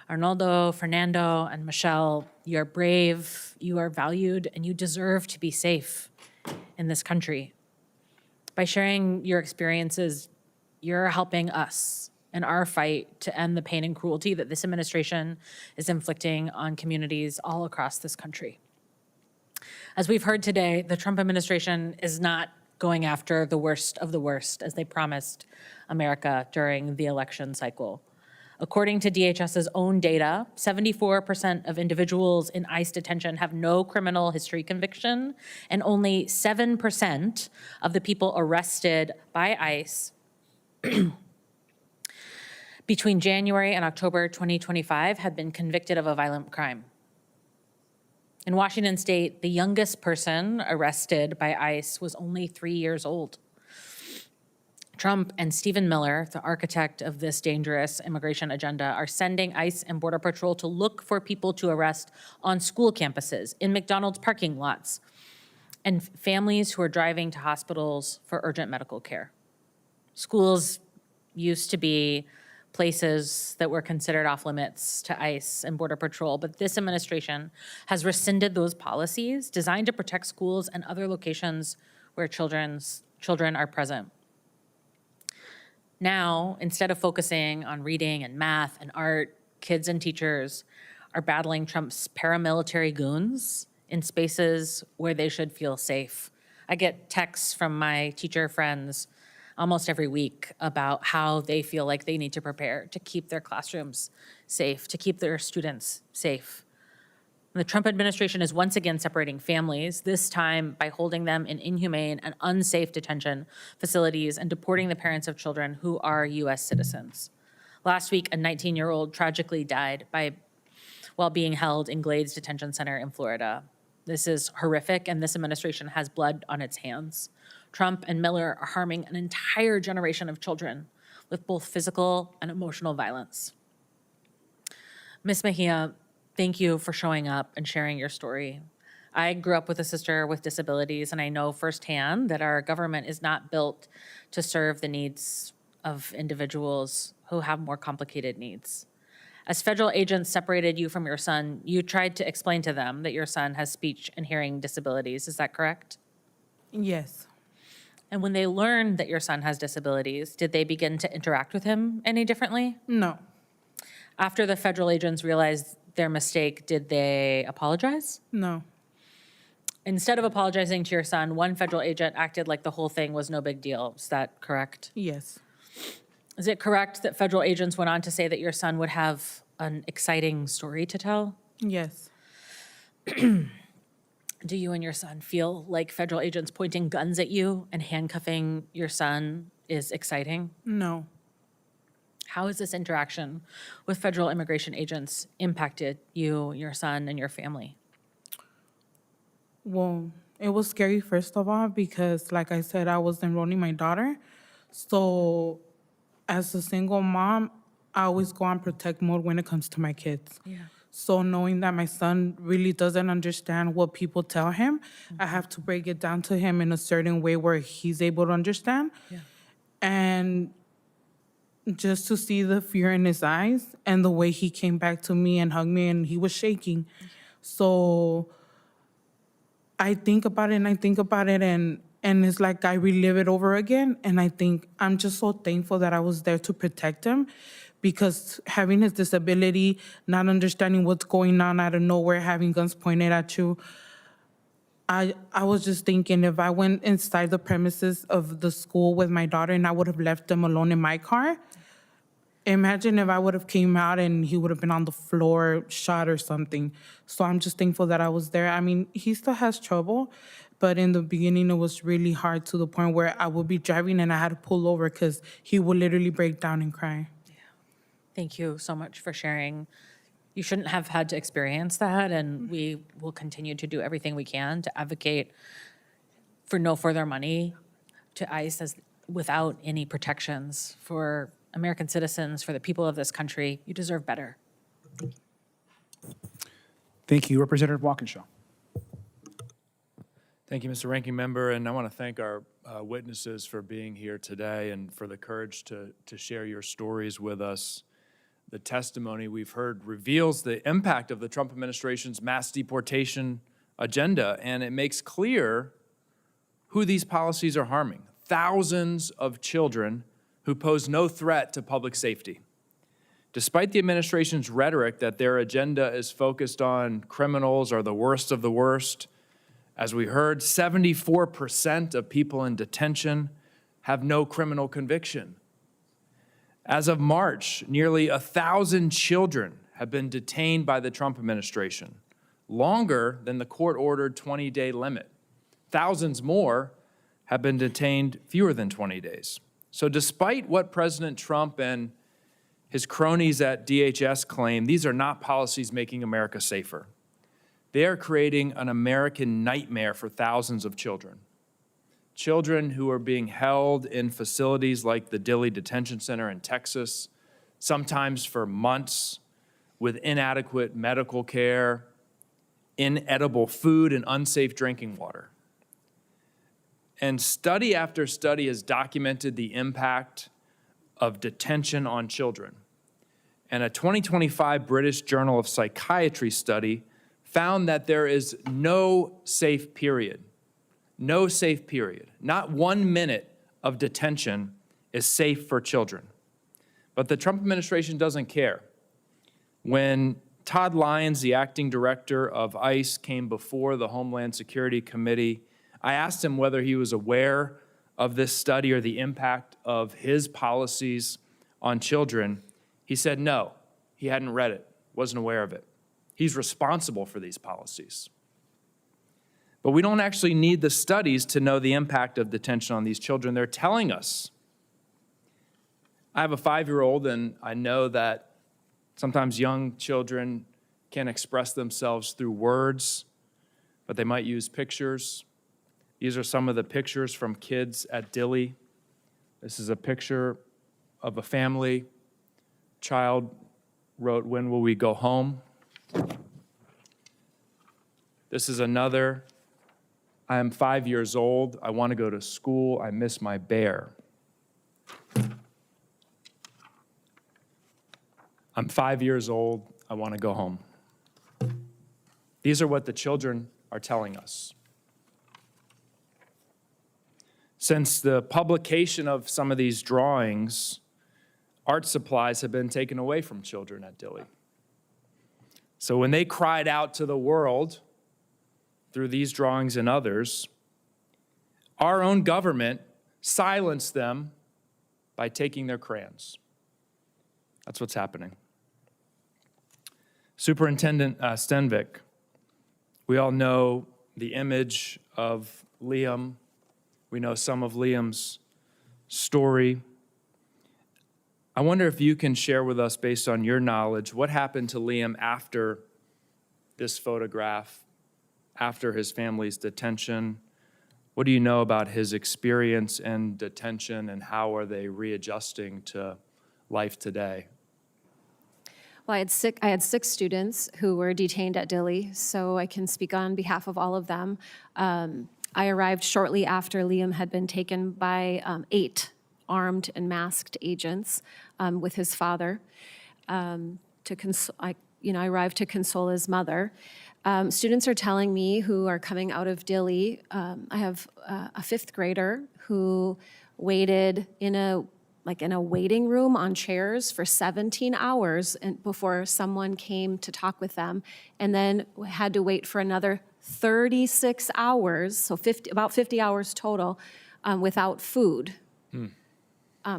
Arnaldo, Fernando, and Michelle, you are brave, you are valued, and you deserve to be safe in this country. By sharing your experiences, you're helping us in our fight to end the pain and cruelty that this administration is inflicting on communities all across this country. As we've heard today, the Trump administration is not going after the worst of the worst, as they promised America during the election cycle. According to DHS's own data, 74% of individuals in ICE detention have no criminal history conviction, and only 7% of the people arrested by ICE between January and October 2025 had been convicted of a violent crime. In Washington state, the youngest person arrested by ICE was only 3 years old. Trump and Stephen Miller, the architect of this dangerous immigration agenda, are sending ICE and Border Patrol to look for people to arrest on school campuses, in McDonald's parking lots, and families who are driving to hospitals for urgent medical care. Schools used to be places that were considered off limits to ICE and Border Patrol, but this administration has rescinded those policies designed to protect schools and other locations where children are present. Now, instead of focusing on reading and math and art, kids and teachers are battling Trump's paramilitary goons in spaces where they should feel safe. I get texts from my teacher friends almost every week about how they feel like they need to prepare to keep their classrooms safe, to keep their students safe. And the Trump administration is once again separating families, this time by holding them in inhumane and unsafe detention facilities and deporting the parents of children who are U.S. citizens. Last week, a 19-year-old tragically died while being held in Glades Detention Center in Florida. This is horrific, and this administration has blood on its hands. Trump and Miller are harming an entire generation of children with both physical and emotional violence. Ms. Mejia, thank you for showing up and sharing your story. I grew up with a sister with disabilities, and I know firsthand that our government is not built to serve the needs of individuals who have more complicated needs. As federal agents separated you from your son, you tried to explain to them that your son has speech and hearing disabilities. Is that correct? Yes. And when they learned that your son has disabilities, did they begin to interact with him any differently? No. After the federal agents realized their mistake, did they apologize? No. Instead of apologizing to your son, one federal agent acted like the whole thing was no big deal. Is that correct? Yes. Is it correct that federal agents went on to say that your son would have an exciting story to tell? Yes. Do you and your son feel like federal agents pointing guns at you and handcuffing your son is exciting? No. How has this interaction with federal immigration agents impacted you, your son, and your family? Well, it was scary, first of all, because like I said, I was enrolling my daughter. So as a single mom, I always go on protect mode when it comes to my kids. Yeah. So knowing that my son really doesn't understand what people tell him, I have to break it down to him in a certain way where he's able to understand. Yeah. And just to see the fear in his eyes and the way he came back to me and hugged me and he was shaking. So I think about it and I think about it and it's like I relive it over again. And I think I'm just so thankful that I was there to protect him, because having his disability, not understanding what's going on out of nowhere, having guns pointed at you, I was just thinking if I went inside the premises of the school with my daughter and I would have left them alone in my car, imagine if I would have came out and he would have been on the floor, shot or something. So I'm just thankful that I was there. I mean, he still has trouble, but in the beginning it was really hard to the point where I would be driving and I had to pull over because he would literally break down and cry. Thank you so much for sharing. You shouldn't have had to experience that, and we will continue to do everything we can to advocate for no further money to ICE without any protections for American citizens, for the people of this country. You deserve better. Thank you. Representative Walkinshaw. Thank you, Mr. Ranking Member, and I want to thank our witnesses for being here today and for the courage to share your stories with us. The testimony we've heard reveals the impact of the Trump administration's mass deportation agenda, and it makes clear who these policies are harming. Thousands of children who pose no threat to public safety. Despite the administration's rhetoric that their agenda is focused on criminals or the worst of the worst, as we heard, 74% of people in detention have no criminal conviction. As of March, nearly 1,000 children have been detained by the Trump administration, longer than the court-ordered 20-day limit. Thousands more have been detained fewer than 20 days. So despite what President Trump and his cronies at DHS claim, these are not policies making America safer. They are creating an American nightmare for thousands of children. Children who are being held in facilities like the Dilley Detention Center in Texas, sometimes for months, with inadequate medical care, inedible food, and unsafe drinking water. And study after study has documented the impact of detention on children. And a 2025 British Journal of Psychiatry study found that there is no safe period. No safe period. Not 1 minute of detention is safe for children. But the Trump administration doesn't care. When Todd Lyons, the acting director of ICE, came before the Homeland Security Committee, I asked him whether he was aware of this study or the impact of his policies on children, he said no, he hadn't read it, wasn't aware of it. He's responsible for these policies. But we don't actually need the studies to know the impact of detention on these children. They're telling us. I have a 5-year-old, and I know that sometimes young children can't express themselves through words, but they might use pictures. These are some of the pictures from kids at Dilley. This is a picture of a family. Child wrote, "When will we go home?" This is another. "I am 5 years old. I want to go to school. I miss my bear." "I'm 5 years old. I want to go home." These are what the children are telling us. Since the publication of some of these drawings, art supplies have been taken away from children at Dilley. So when they cried out to the world through these drawings and others, our own government silenced them by taking their crayons. That's what's happening. Superintendent Stenvik, we all know the image of Liam. We know some of Liam's story. I wonder if you can share with us, based on your knowledge, what happened to Liam after this photograph, after his family's detention. What do you know about his experience in detention, and how are they readjusting to life today? Well, I had six students who were detained at Dilley, so I can speak on behalf of all of them. I arrived shortly after Liam had been taken by 8 armed and masked agents with his father. I arrived to console his mother. Students are telling me who are coming out of Dilley. I have a 5th grader who waited in a waiting room on chairs for 17 hours before someone came to talk with them, and then had to wait for another 36 hours, so about 50 hours total, without food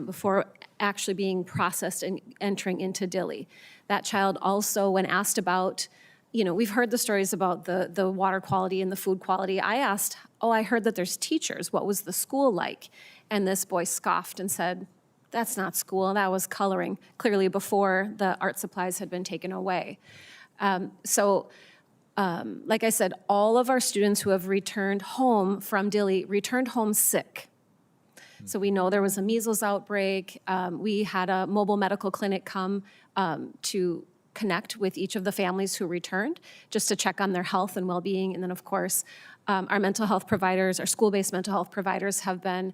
before actually being processed and entering into Dilley. That child also, when asked about, we've heard the stories about the water quality and the food quality. I asked, I heard that there's teachers. What was the school like? And this boy scoffed and said, "That's not school, that was coloring," clearly before the art supplies had been taken away. Like I said, all of our students who have returned home from Dilley returned home sick. So we know there was a measles outbreak. We had a mobile medical clinic come to connect with each of the families who returned, just to check on their health and well-being. And then, of course, our mental health providers, our school-based mental health providers, have been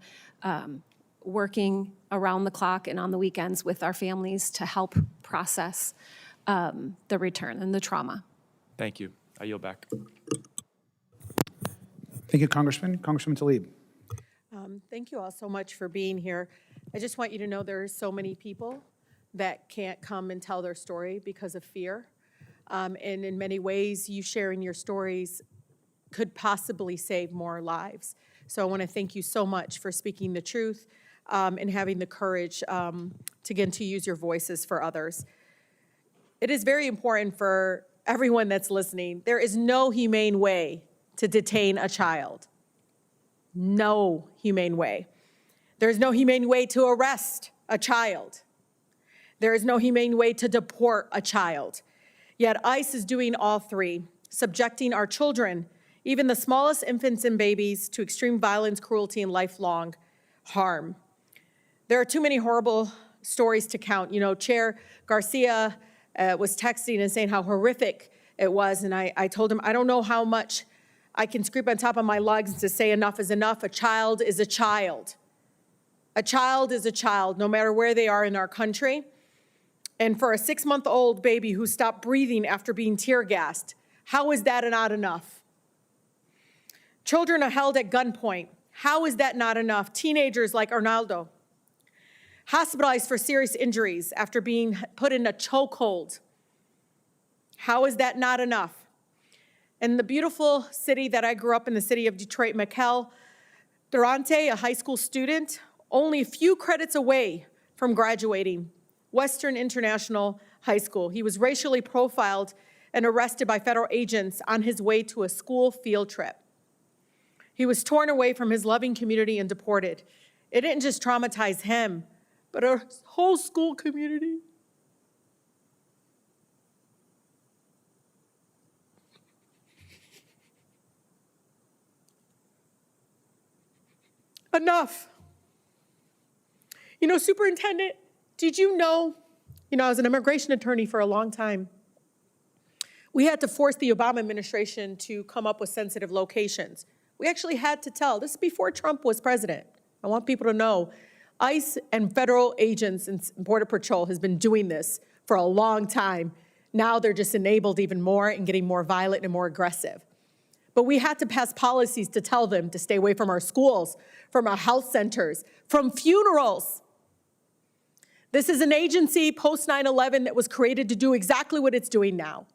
working around the clock and on the weekends with our families to help process the return and the trauma. Thank you. I yield back. Thank you, Congressman. Congressman Tlaib. Thank you all so much for being here. I just want you to know there are so many people that can't come and tell their story because of fear. And in many ways, you sharing your stories could possibly save more lives. So I want to thank you so much for speaking the truth and having the courage to use your voices for others. It is very important for everyone that's listening. There is no humane way to detain a child. No humane way. There is no humane way to arrest a child. There is no humane way to deport a child. Yet ICE is doing all three, subjecting our children, even the smallest infants and babies, to extreme violence, cruelty, and lifelong harm. There are too many horrible stories to count. Chair Garcia was texting and saying how horrific it was, and I told him, I don't know how much I can scrape on top of my lungs to say enough is enough. A child is a child. A child is a child, no matter where they are in our country. And for a 6-month-old baby who stopped breathing after being tear gassed, how is that not enough? Children are held at gunpoint. How is that not enough? Teenagers like Arnaldo, hospitalized for serious injuries after being put in a chokehold. How is that not enough? In the beautiful city that I grew up in, the city of Detroit, McKell, Durante, a high school student, only a few credits away from graduating Western International High School. He was racially profiled and arrested by federal agents on his way to a school field trip. He was torn away from his loving community and deported. It didn't just traumatize him, but our whole school community. Enough. You know, Superintendent, did you know, I was an immigration attorney for a long time. We had to force the Obama administration to come up with sensitive locations. We actually had to tell, this is before Trump was president. I want people to know, ICE and federal agents and Border Patrol has been doing this for a long time. Now they're just enabled even more and getting more violent and more aggressive. But we had to pass policies to tell them to stay away from our schools, from our health centers, from funerals. This is an agency post 9/11 that was created to do exactly what it's doing now.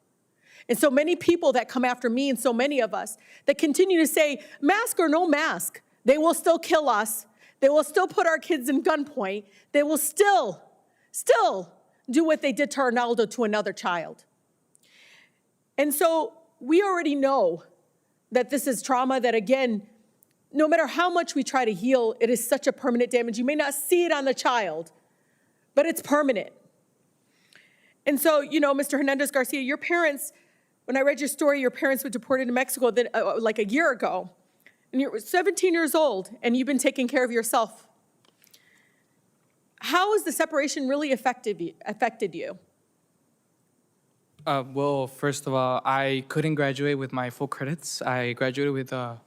And so many people that come after me and so many of us that continue to say, mask or no mask, they will still kill us. They will still put our kids in gunpoint. They will still do what they did to Arnaldo to another child. And so we already know that this is trauma that, again, no matter how much we try to heal, it is such a permanent damage. You may not see it on the child, but it's permanent. And so, Mr. Hernandez Garcia, your parents, when I read your story, your parents were deported to Mexico like a year ago. And you're 17 years old, and you've been taking care of yourself. How has the separation really affected you? Well, first of all, I couldn't graduate with my full credits. I graduated with a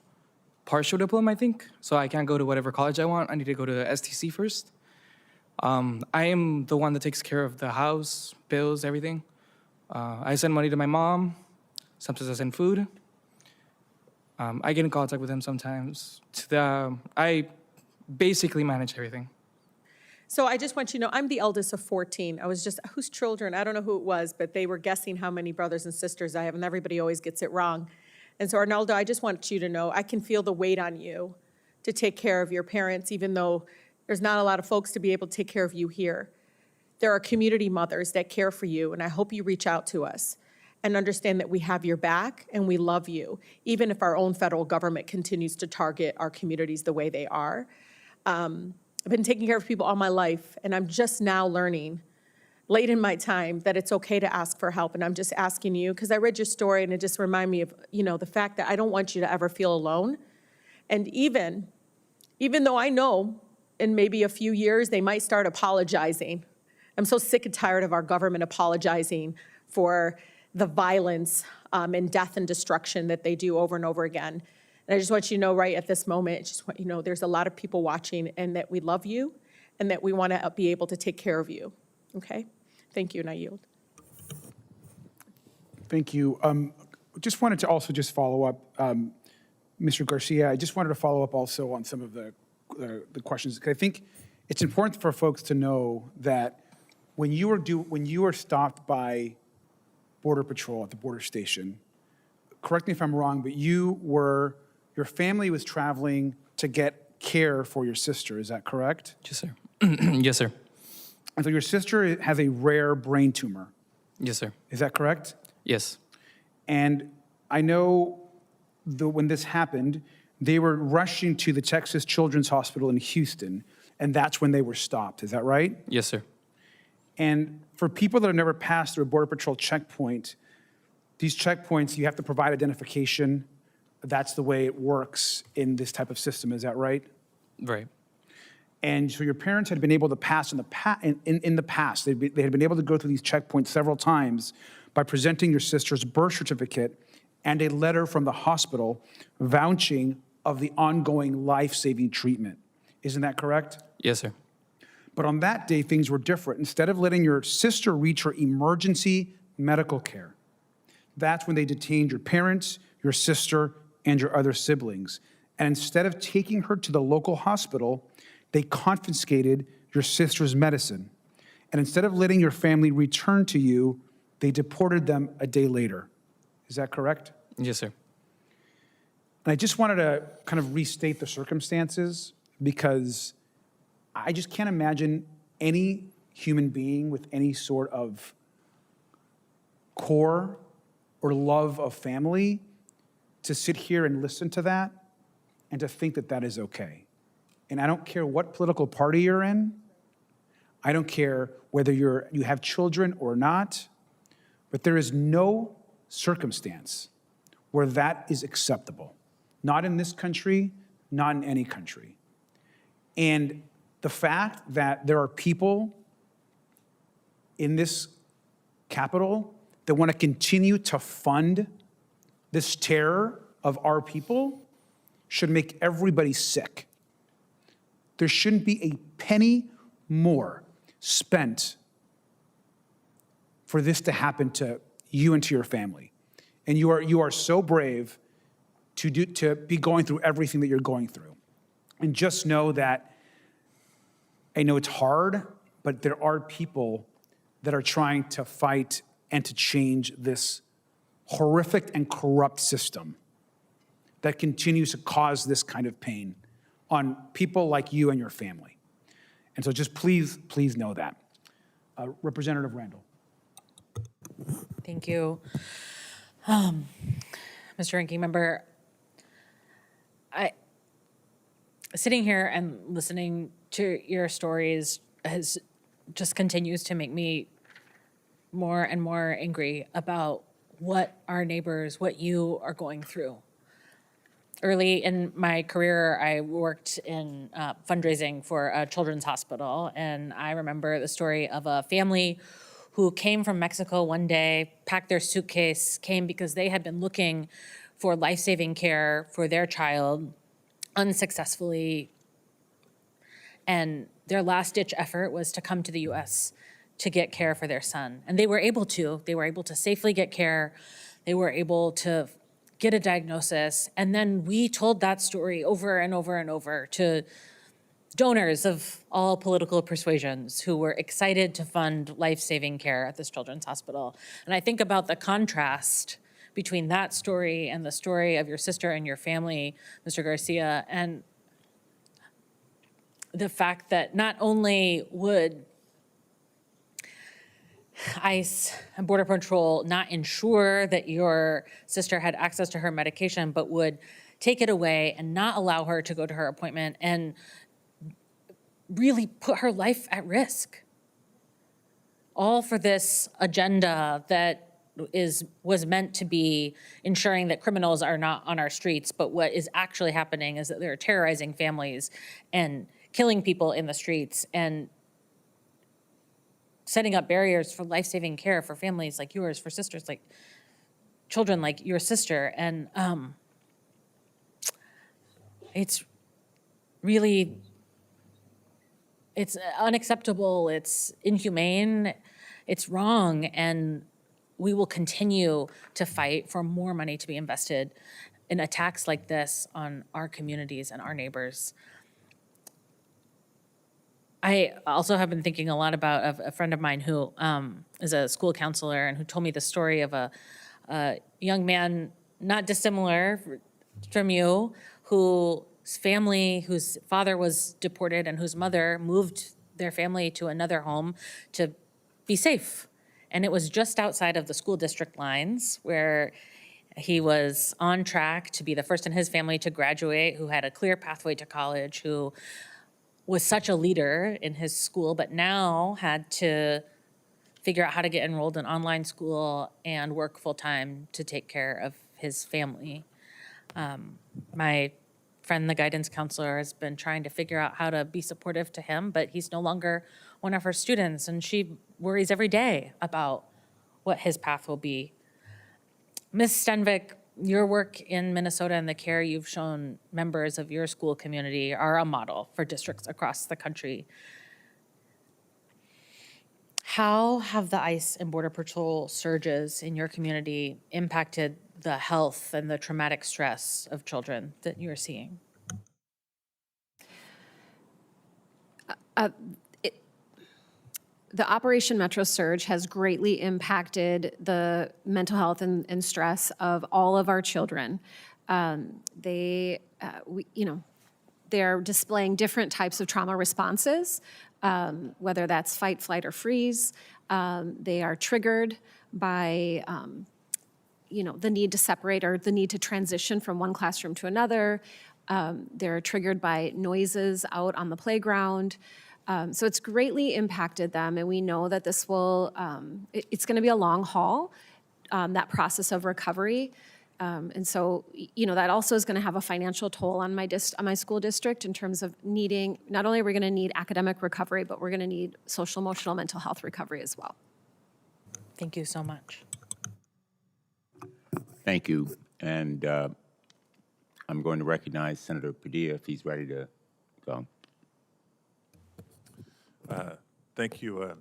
partial diploma, I think. So I can't go to whatever college I want. I need to go to the STC first. I am the one that takes care of the house, bills, everything. I send money to my mom. Sometimes I send food. I get in contact with him sometimes. I basically manage everything. So I just want you to know, I'm the eldest of 14. I was whose children? I don't know who it was, but they were guessing how many brothers and sisters I have, and everybody always gets it wrong. And so, Arnaldo, I just want you to know, I can feel the weight on you to take care of your parents, even though there's not a lot of folks to be able to take care of you here. There are community mothers that care for you, and I hope you reach out to us and understand that we have your back and we love you, even if our own federal government continues to target our communities the way they are. I've been taking care of people all my life, and I'm just now learning, late in my time, that it's okay to ask for help. And I'm just asking you, because I read your story, and it just reminded me of, the fact that I don't want you to ever feel alone. And even though I know in maybe a few years they might start apologizing. I'm so sick and tired of our government apologizing for the violence and death and destruction that they do over and over again. And I just want you to know right at this moment, just want you to know there's a lot of people watching, and that we love you and that we want to be able to take care of you. Okay? Thank you, and I yield. Thank you. Just wanted to also just follow up, Mr. Garcia, I just wanted to follow up also on some of the questions, because I think it's important for folks to know that when you were stopped by Border Patrol at the border station, correct me if I'm wrong, but your family was traveling to get care for your sister, is that correct? Yes, sir. Yes, sir. And so your sister has a rare brain tumor. Yes, sir. Is that correct? Yes. And I know when this happened, they were rushing to the Texas Children's Hospital in Houston, and that's when they were stopped. Is that right? Yes, sir. And for people that have never passed through a Border Patrol checkpoint, these checkpoints, you have to provide identification. That's the way it works in this type of system. Is that right? Right. And so your parents had been able to pass in the past. They had been able to go through these checkpoints several times by presenting your sister's birth certificate and a letter from the hospital vouching of the ongoing life-saving treatment. Isn't that correct? Yes, sir. But on that day, things were different. Instead of letting your sister reach her emergency medical care, that's when they detained your parents, your sister, and your other siblings. And instead of taking her to the local hospital, they confiscated your sister's medicine. And instead of letting your family return to you, they deported them a day later. Is that correct? Yes, sir. And I just wanted to kind of restate the circumstances because I just can't imagine any human being with any sort of core or love of family to sit here and listen to that and to think that that is okay. And I don't care what political party you're in. I don't care whether you have children or not, but there is no circumstance where that is acceptable. Not in this country, not in any country. And the fact that there are people in this Capitol that want to continue to fund this terror of our people should make everybody sick. There shouldn't be a penny more spent for this to happen to you and to your family. And you are so brave to be going through everything that you're going through. And just know that, I know it's hard, but there are people that are trying to fight and to change this horrific and corrupt system that continues to cause this kind of pain on people like you and your family. And so just please know that. Representative Randall. Thank you. Mr. Ranking Member, sitting here and listening to your stories just continues to make me more and more angry about what our neighbors, what you are going through. Early in my career, I worked in fundraising for a children's hospital, and I remember the story of a family who came from Mexico one day, packed their suitcase, came because they had been looking for life-saving care for their child unsuccessfully, and their last-ditch effort was to come to the U.S. to get care for their son. And they were able to. They were able to safely get care. They were able to get a diagnosis. And then we told that story over and over and over to donors of all political persuasions who were excited to fund life-saving care at this children's hospital. And I think about the contrast between that story and the story of your sister and your family, Mr. Garcia, and the fact that not only would ICE and Border Patrol not ensure that your sister had access to her medication, but would take it away and not allow her to go to her appointment and really put her life at risk. All for this agenda that was meant to be ensuring that criminals are not on our streets, but what is actually happening is that they're terrorizing families and killing people in the streets and setting up barriers for life-saving care for families like yours, for sisters like children like your sister. And it's really, it's unacceptable, it's inhumane, it's wrong, and we will continue to fight for more money to be invested in attacks like this on our communities and our neighbors. I also have been thinking a lot about a friend of mine who is a school counselor and who told me the story of a young man not dissimilar from you, whose family, whose father was deported and whose mother moved their family to another home to be safe. And it was just outside of the school district lines where he was on track to be the first in his family to graduate, who had a clear pathway to college, who was such a leader in his school, but now had to figure out how to get enrolled in online school and work full-time to take care of his family. My friend, the guidance counselor, has been trying to figure out how to be supportive to him, but he's no longer one of her students, and she worries every day about what his path will be. Ms. Stenvik, your work in Minnesota and the care you've shown members of your school community are a model for districts across the country. How have the ICE and Border Patrol surges in your community impacted the health and the traumatic stress of children that you're seeing? The Operation Metro Surge has greatly impacted the mental health and stress of all of our children. They're displaying different types of trauma responses, whether that's fight, flight, or freeze. They are triggered by, the need to separate or the need to transition from one classroom to another. They're triggered by noises out on the playground. So it's greatly impacted them, and we know that this will, it's going to be a long haul, that process of recovery. And so, that also is going to have a financial toll on my school district in terms of needing, not only are we going to need academic recovery, but we're going to need social, emotional, mental health recovery as well. Thank you so much. Thank you. And I'm going to recognize Senator Padilla if he's ready to go. Thank you,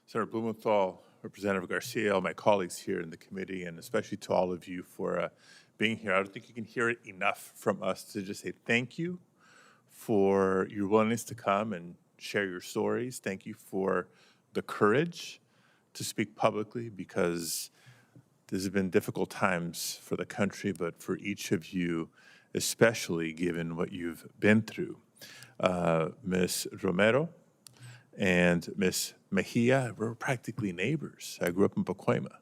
Senator Blumenthal, Representative Garcia, all my colleagues here in the committee, and especially to all of you for being here. I don't think you can hear it enough from us to just say thank you for your willingness to come and share your stories. Thank you for the courage to speak publicly, because this has been difficult times for the country, but for each of you, especially given what you've been through. Ms. Romero and Ms. Mejia were practically neighbors. I grew up in Pacoima,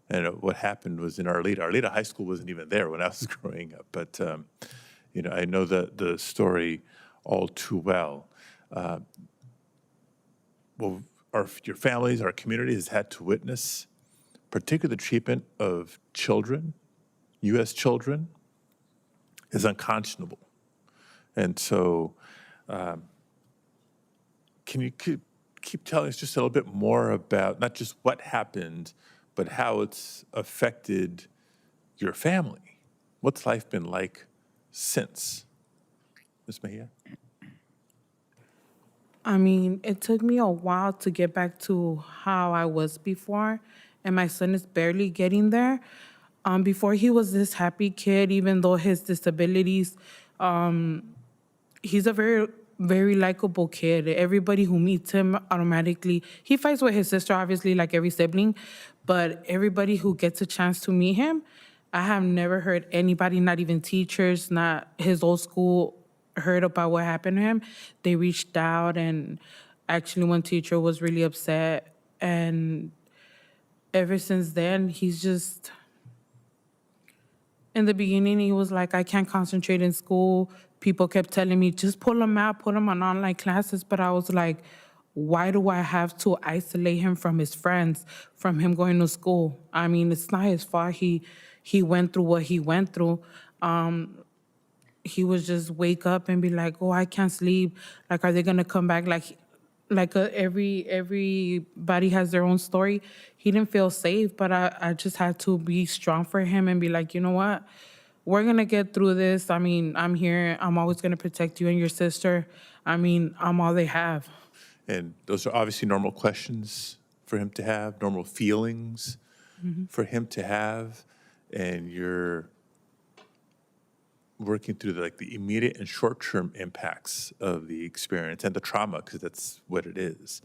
and what happened was in Arleta. Arleta High School wasn't even there when I was growing up, but I know the story all too well. Your families, our community has had to witness particularly the treatment of children, U.S. children, is unconscionable. And so can you keep telling us just a little bit more about not just what happened, but how it's affected your family? What's life been like since? Ms. Mejia? I mean, it took me a while to get back to how I was before, and my son is barely getting there. Before, he was this happy kid, even though his disabilities, he's a very, very likable kid. Everybody who meets him automatically, he fights with his sister, obviously, like every sibling, but everybody who gets a chance to meet him, I have never heard anybody, not even teachers, not his old school, heard about what happened to him. They reached out, and actually one teacher was really upset, and ever since then, he's just, in the beginning, he was like, I can't concentrate in school. People kept telling me, just pull him out, put him on online classes. But I was like, why do I have to isolate him from his friends, from him going to school? I mean, it's not his fault. He went through what he went through. He would just wake up and be like, oh, I can't sleep. Like, are they going to come back? Everybody has their own story. He didn't feel safe, but I just had to be strong for him and be like, you know what? We're going to get through this. I mean, I'm here. I'm always going to protect you and your sister. I mean, I'm all they have. And those are obviously normal questions for him to have, normal feelings for him to have. And you're working through the immediate and short-term impacts of the experience and the trauma, because that's what it is.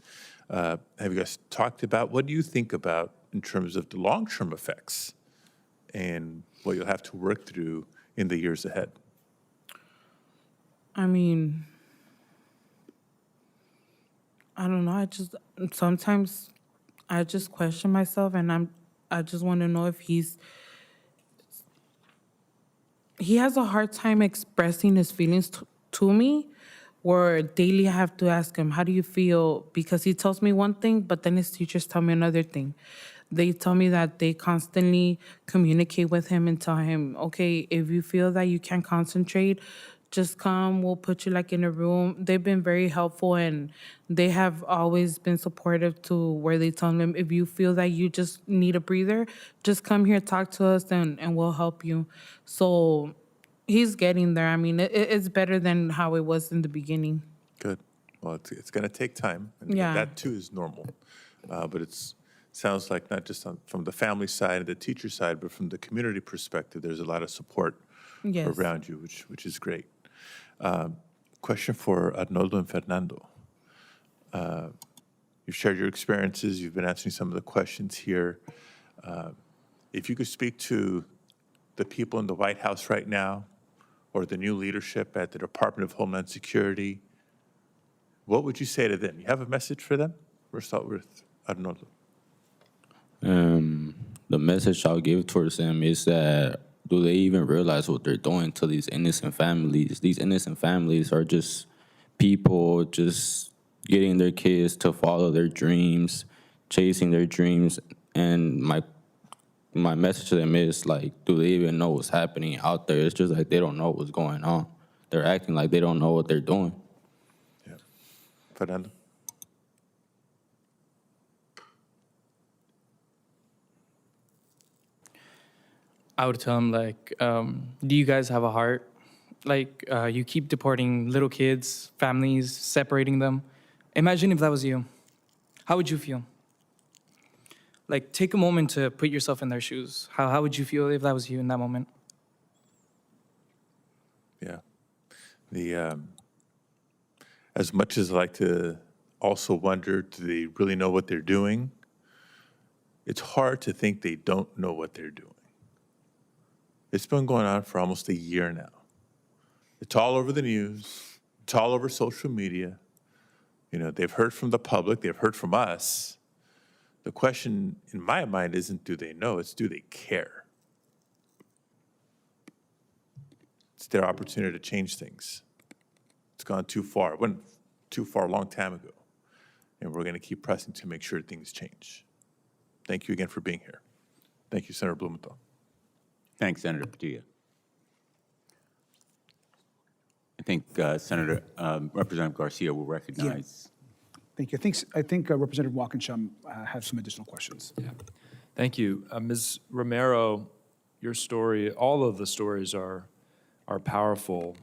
Have you guys talked about, what do you think about in terms of the long-term effects and what you'll have to work through in the years ahead? I mean, I don't know. Sometimes I just question myself, and I just want to know if he has a hard time expressing his feelings to me, where daily I have to ask him, how do you feel? Because he tells me one thing, but then his teachers tell me another thing. They tell me that they constantly communicate with him and tell him, okay, if you feel that you can't concentrate, just come, we'll put you in a room. They've been very helpful, and they have always been supportive to where they tell him, if you feel that you just need a breather, just come here, talk to us, and we'll help you. So he's getting there. I mean, it's better than how it was in the beginning. Good. Well, it's going to take time, and Yeah. that too is normal. But it sounds like not just from the family side and the teacher side, but from the community perspective, there's a lot of support around you, which is great. Question for Arnaldo and Fernando. You've shared your experiences. You've been answering some of the questions here. If you could speak to the people in the White House right now, or the new leadership at the Department of Homeland Security, what would you say to them? You have a message for them? We'll start with Arnaldo. The message I'll give towards them is that do they even realize what they're doing to these innocent families? These innocent families are just people just getting their kids to follow their dreams, chasing their dreams. And my message to them is, like, do they even know what's happening out there? It's just like they don't know what's going on. They're acting like they don't know what they're doing. Yeah. Fernando? I would tell them, like, do you guys have a heart? Like, you keep deporting little kids, families, separating them. Imagine if that was you. How would you feel? Like, take a moment to put yourself in their shoes. How would you feel if that was you in that moment? Yeah. As much as I like to also wonder, do they really know what they're doing? It's hard to think they don't know what they're doing. It's been going on for almost a year now. It's all over the news. It's all over social media. You know, they've heard from the public. They've heard from us. The question in my mind isn't do they know, it's do they care? It's their opportunity to change things. It's gone too far. It went too far a long time ago. And we're going to keep pressing to make sure things change. Thank you again for being here. Thank you, Senator Blumenthal. Thanks, Senator Padilla. I think Representative Garcia will recognize. Thank you. I think Representative Walkinshaw has some additional questions. Yeah. Thank you. Ms. Romero, your story, all of the stories are powerful.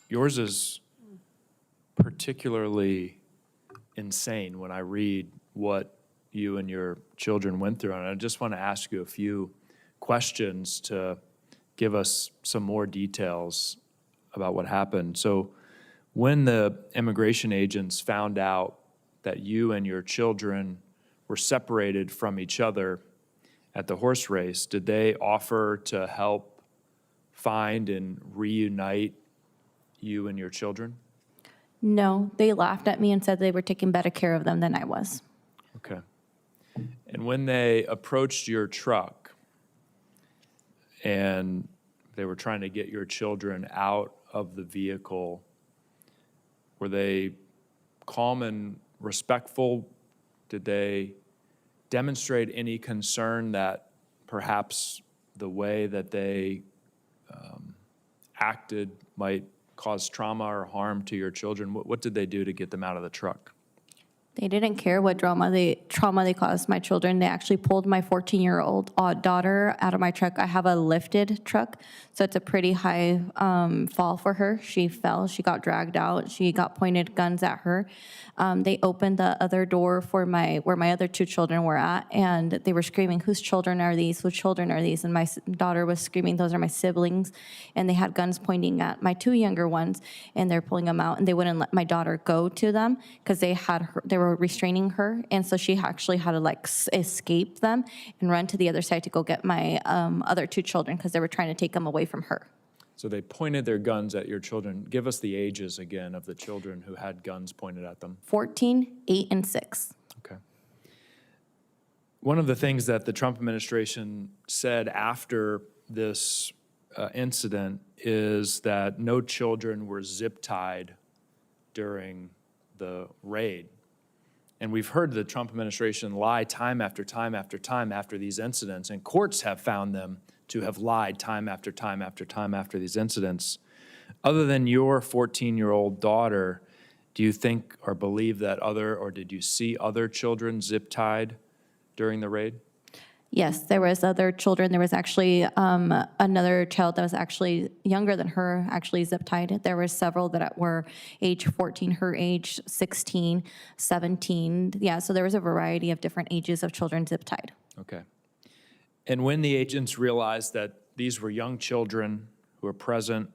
Yours is particularly insane when I read what you and your children went through. And I just want to ask you a few questions to give us some more details about what happened. So when the immigration agents found out that you and your children were separated from each other at the horse race, did they offer to help find and reunite you and your children? No, they laughed at me and said they were taking better care of them than I was. Okay. And when they approached your truck and they were trying to get your children out of the vehicle, were they calm and respectful? Did they demonstrate any concern that perhaps the way that they acted might cause trauma or harm to your children? What did they do to get them out of the truck? They didn't care what trauma they caused my children. They actually pulled my 14-year-old daughter out of my truck. I have a lifted truck, so it's a pretty high fall for her. She fell. She got dragged out. She got pointed guns at her. They opened the other door for where my other two children were at, and they were screaming, "Whose children are these? Whose children are these?" And my daughter was screaming, "Those are my siblings." And they had guns pointing at my two younger ones, and they're pulling them out, and they wouldn't let my daughter go to them because they were restraining her, and so she actually had to escape them and run to the other side to go get my other two children because they were trying to take them away from her. So they pointed their guns at your children. Give us the ages again of the children who had guns pointed at them. 14, 8, and 6. Okay. One of the things that the Trump administration said after this incident is that no children were zip-tied during the raid. And we've heard the Trump administration lie time after time after time after these incidents, and courts have found them to have lied time after time after time after these incidents. Other than your 14-year-old daughter, do you think or believe that did you see other children zip-tied during the raid? Yes, there was other children. There was actually another child that was actually younger than her, actually zip-tied. There were several that were age 14, her age 16, 17. Yeah, so there was a variety of different ages of children zip-tied. Okay. And when the agents realized that these were young children who were present,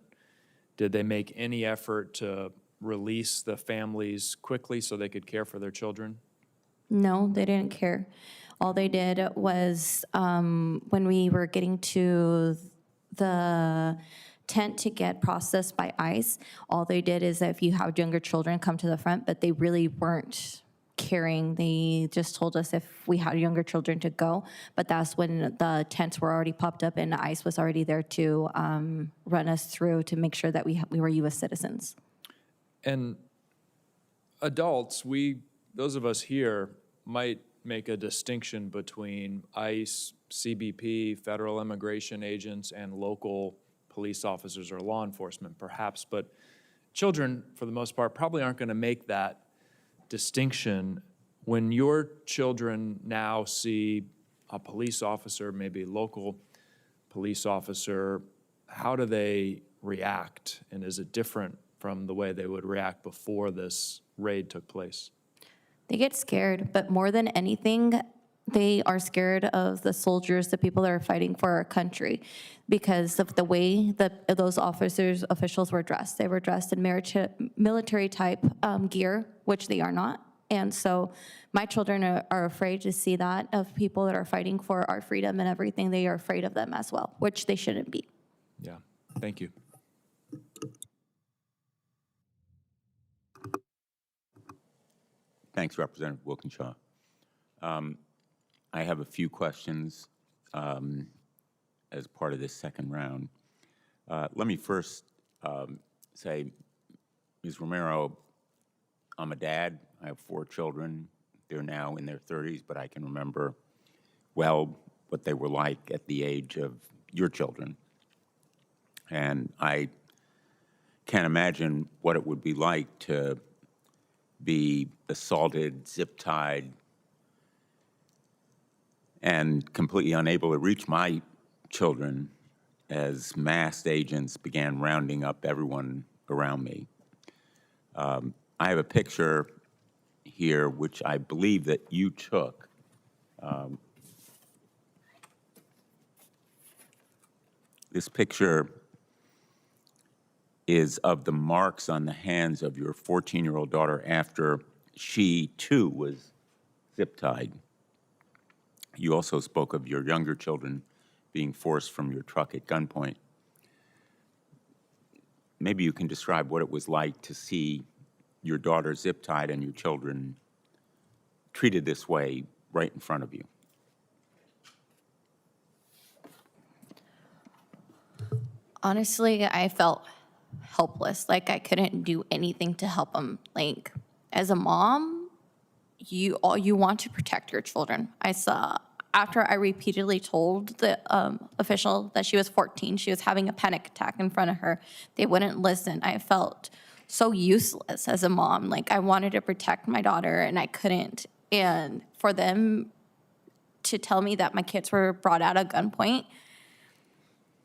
did they make any effort to release the families quickly so they could care for their children? No, they didn't care. All they did was, when we were getting to the tent to get processed by ICE, all they did is that if you have younger children, come to the front, but they really weren't caring. They just told us if we had younger children to go, but that's when the tents were already popped up and ICE was already there to run us through to make sure that we were U.S. citizens. And adults, those of us here might make a distinction between ICE, CBP, federal immigration agents, and local police officers or law enforcement, perhaps. But children, for the most part, probably aren't going to make that distinction. When your children now see a police officer, maybe a local police officer, how do they react? And is it different from the way they would react before this raid took place? They get scared, but more than anything, they are scared of the soldiers, the people that are fighting for our country, because of the way that those officials were dressed. They were dressed in military type gear, which they are not. And so my children are afraid to see that, of people that are fighting for our freedom and everything. They are afraid of them as well, which they shouldn't be. Yeah, thank you. Thanks, Representative Wilkinshaw. I have a few questions as part of this second round. Let me first say, Ms. Romero, I'm a dad. I have 4 children. They're now in their 30s, but I can remember well what they were like at the age of your children. And I can't imagine what it would be like to be assaulted, zip-tied, and completely unable to reach my children as masked agents began rounding up everyone around me. I have a picture here which I believe that you took. This picture is of the marks on the hands of your 14-year-old daughter after she, too, was zip-tied. You also spoke of your younger children being forced from your truck at gunpoint. Maybe you can describe what it was like to see your daughter zip-tied and your children treated this way right in front of you. Honestly, I felt helpless, like I couldn't do anything to help them. Like, as a mom, you want to protect your children. I saw, after I repeatedly told the official that she was 14, she was having a panic attack in front of her, they wouldn't listen. I felt so useless as a mom. Like, I wanted to protect my daughter and I couldn't. And for them to tell me that my kids were brought out at gunpoint,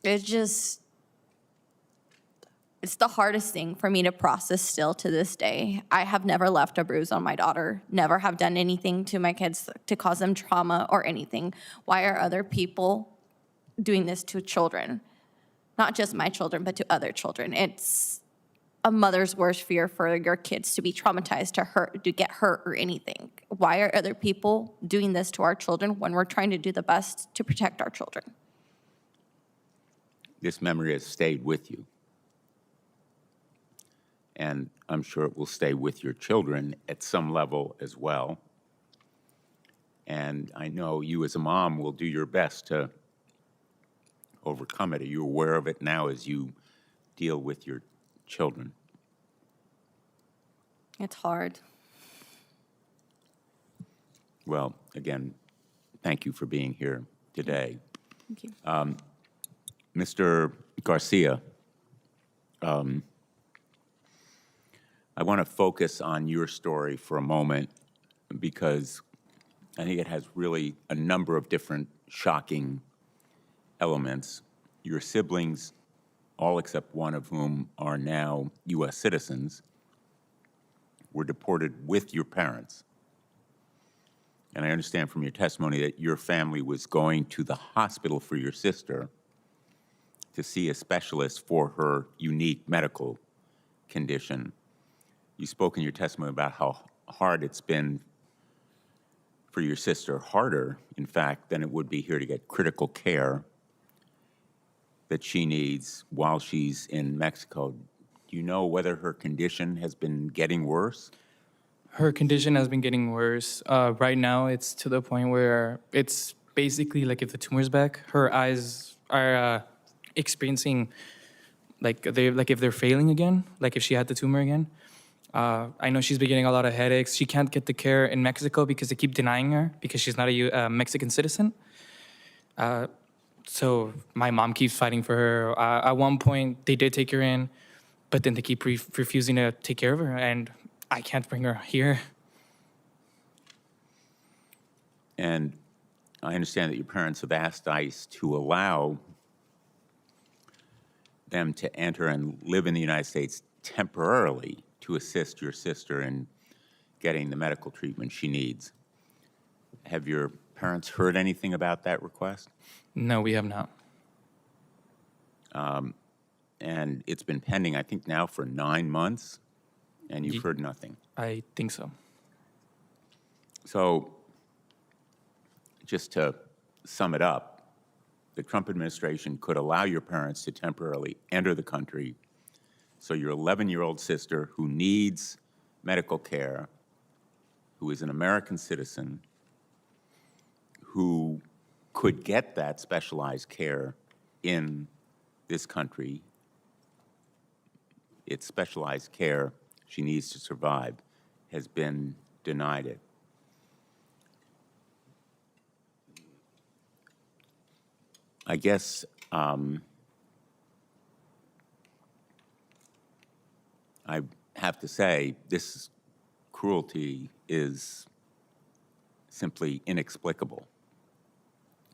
it's the hardest thing for me to process still to this day. I have never left a bruise on my daughter, never have done anything to my kids to cause them trauma or anything. Why are other people doing this to children? Not just my children, but to other children. It's a mother's worst fear for your kids to be traumatized, to get hurt or anything. Why are other people doing this to our children when we're trying to do the best to protect our children? This memory has stayed with you. And I'm sure it will stay with your children at some level as well. And I know you as a mom will do your best to overcome it. Are you aware of it now as you deal with your children? It's hard. Well, again, thank you for being here today. Thank you. Mr. Garcia, I want to focus on your story for a moment because I think it has really a number of different shocking elements. Your siblings, all except one of whom are now U.S. citizens, were deported with your parents. And I understand from your testimony that your family was going to the hospital for your sister to see a specialist for her unique medical condition. You spoke in your testimony about how hard it's been for your sister harder, in fact, than it would be here to get critical care that she needs while she's in Mexico. Do you know whether her condition has been getting worse? Her condition has been getting worse. Right now, it's to the point where it's basically like if the tumor's back, her eyes are experiencing if they're failing again, like if she had the tumor again. I know she's been getting a lot of headaches. She can't get the care in Mexico because they keep denying her because she's not a Mexican citizen. So my mom keeps fighting for her. At one point, they did take her in, but then they keep refusing to take care of her, and I can't bring her here. And I understand that your parents have asked ICE to allow them to enter and live in the United States temporarily to assist your sister in getting the medical treatment she needs. Have your parents heard anything about that request? No, we have not. And it's been pending, I think, now for 9 months, and you've heard nothing. I think so. So, just to sum it up, the Trump administration could allow your parents to temporarily enter the country so your 11-year-old sister who needs medical care, who is an American citizen, who could get that specialized care in this country, it's specialized care she needs to survive, has been denied it. I guess I have to say this cruelty is simply inexplicable.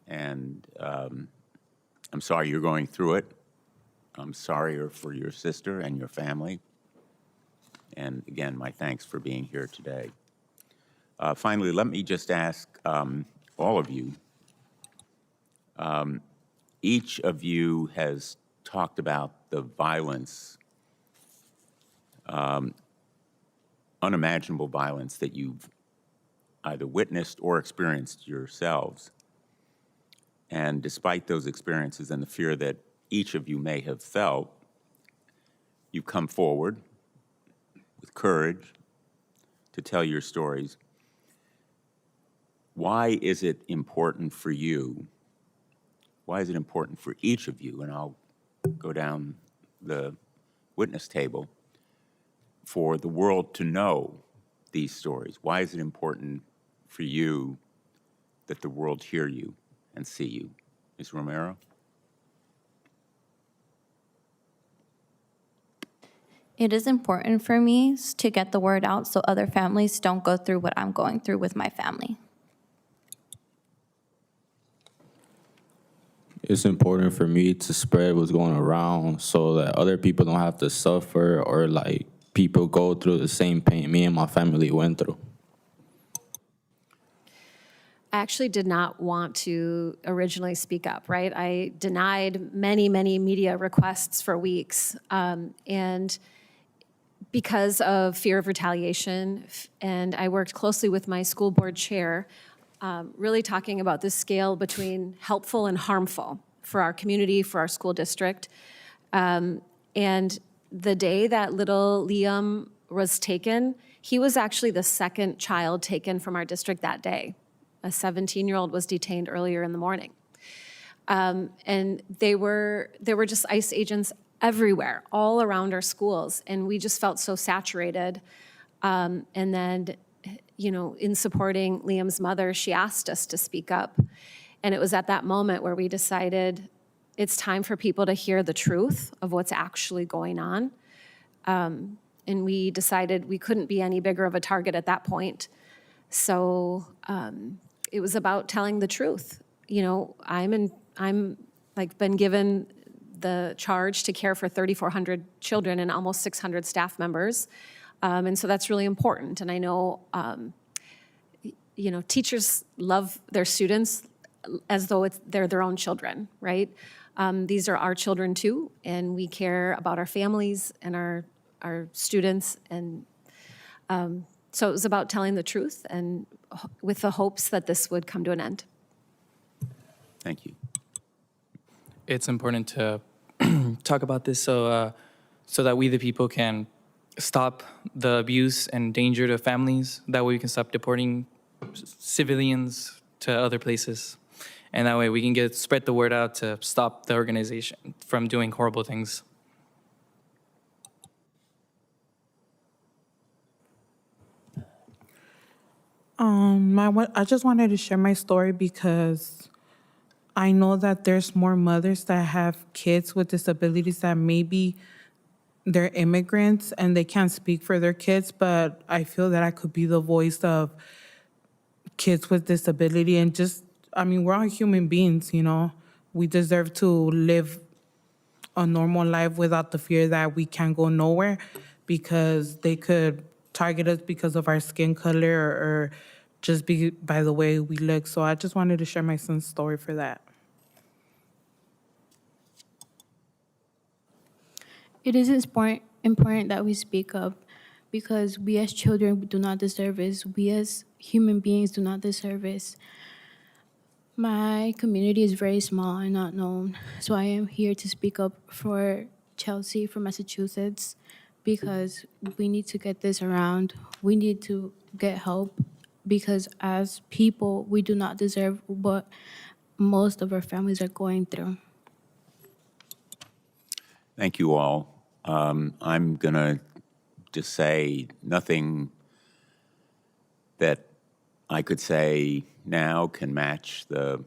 And I'm sorry you're going through it. I'm sorry for your sister and your family. And again, my thanks for being here today. Finally, let me just ask all of you, each of you has talked about the violence, unimaginable violence that you've either witnessed or experienced yourselves. And despite those experiences and the fear that each of you may have felt, you've come forward with courage to tell your stories. Why is it important for you? Why is it important for each of you, and I'll go down the witness table, for the world to know these stories? Why is it important for you that the world hear you and see you? Ms. Romero? It is important for me to get the word out so other families don't go through what I'm going through with my family. It's important for me to spread what's going around so that other people don't have to suffer or like people go through the same pain me and my family went through. I actually did not want to originally speak up, right? I denied many, many media requests for weeks. And because of fear of retaliation, and I worked closely with my school board chair, really talking about the scale between helpful and harmful for our community, for our school district. And the day that little Liam was taken, he was actually the second child taken from our district that day. A 17-year-old was detained earlier in the morning. And there were just ICE agents everywhere, all around our schools, and we just felt so saturated. And then, you know, in supporting Liam's mother, she asked us to speak up. And it was at that moment where we decided it's time for people to hear the truth of what's actually going on. And we decided we couldn't be any bigger of a target at that point. So it was about telling the truth. You know, I'm been given the charge to care for 3,400 children and almost 600 staff members. And so that's really important. And I know, you know, teachers love their students as though they're their own children, right? These are our children too, and we care about our families and our students. And So it was about telling the truth and with the hopes that this would come to an end. Thank you. It's important to talk about this so that we, the people, can stop the abuse and danger to families. That way we can stop deporting civilians to other places. And that way we can spread the word out to stop the organization from doing horrible things. I just wanted to share my story because I know that there's more mothers that have kids with disabilities that maybe they're immigrants and they can't speak for their kids, but I feel that I could be the voice of kids with disability and just, I mean, we're all human beings, you know. We deserve to live a normal life without the fear that we can't go nowhere because they could target us because of our skin color or just by the way we look. So I just wanted to share my son's story for that. It is important that we speak up because we as children do not deserve this. We as human beings do not deserve this. My community is very small and not known, so I am here to speak up for Chelsea from Massachusetts because we need to get this around. We need to get help because as people, we do not deserve what most of our families are going through. Thank you all. I'm going to just say nothing that I could say now can match the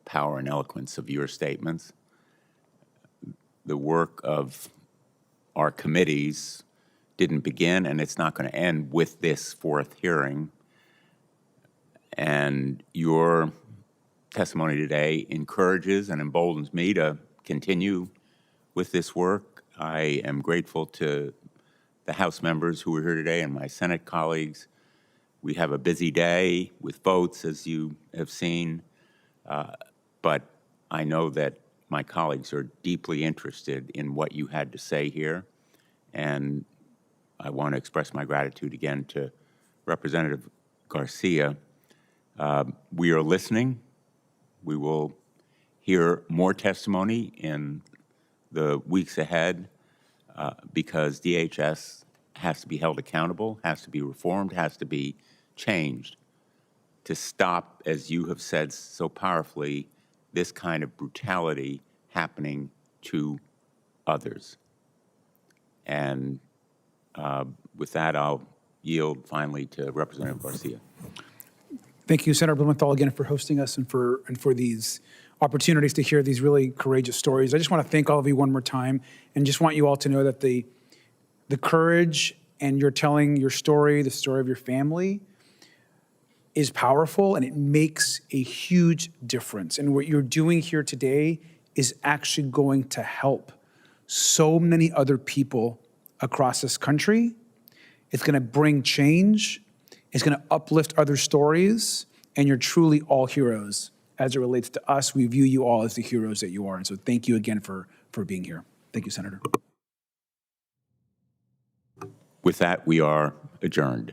power and eloquence of your statements. The work of our committees didn't begin, and it's not going to end with this fourth hearing. And your testimony today encourages and emboldens me to continue with this work. I am grateful to the House members who are here today and my Senate colleagues. We have a busy day with votes, as you have seen, but I know that my colleagues are deeply interested in what you had to say here, and I want to express my gratitude again to Representative Garcia. We are listening. We will hear more testimony in the weeks ahead because DHS has to be held accountable, has to be reformed, has to be changed to stop, as you have said so powerfully, this kind of brutality happening to others. And with that, I'll yield finally to Representative Garcia. Thank you, Senator Blumenthal, again for hosting us and for these opportunities to hear these really courageous stories. I just want to thank all of you one more time and just want you all to know that the courage and you're telling your story, the story of your family, is powerful and it makes a huge difference. And what you're doing here today is actually going to help so many other people across this country. It's going to bring change. It's going to uplift other stories. And you're truly all heroes. As it relates to us, we view you all as the heroes that you are. And so thank you again for being here. Thank you, Senator. With that, we are adjourned.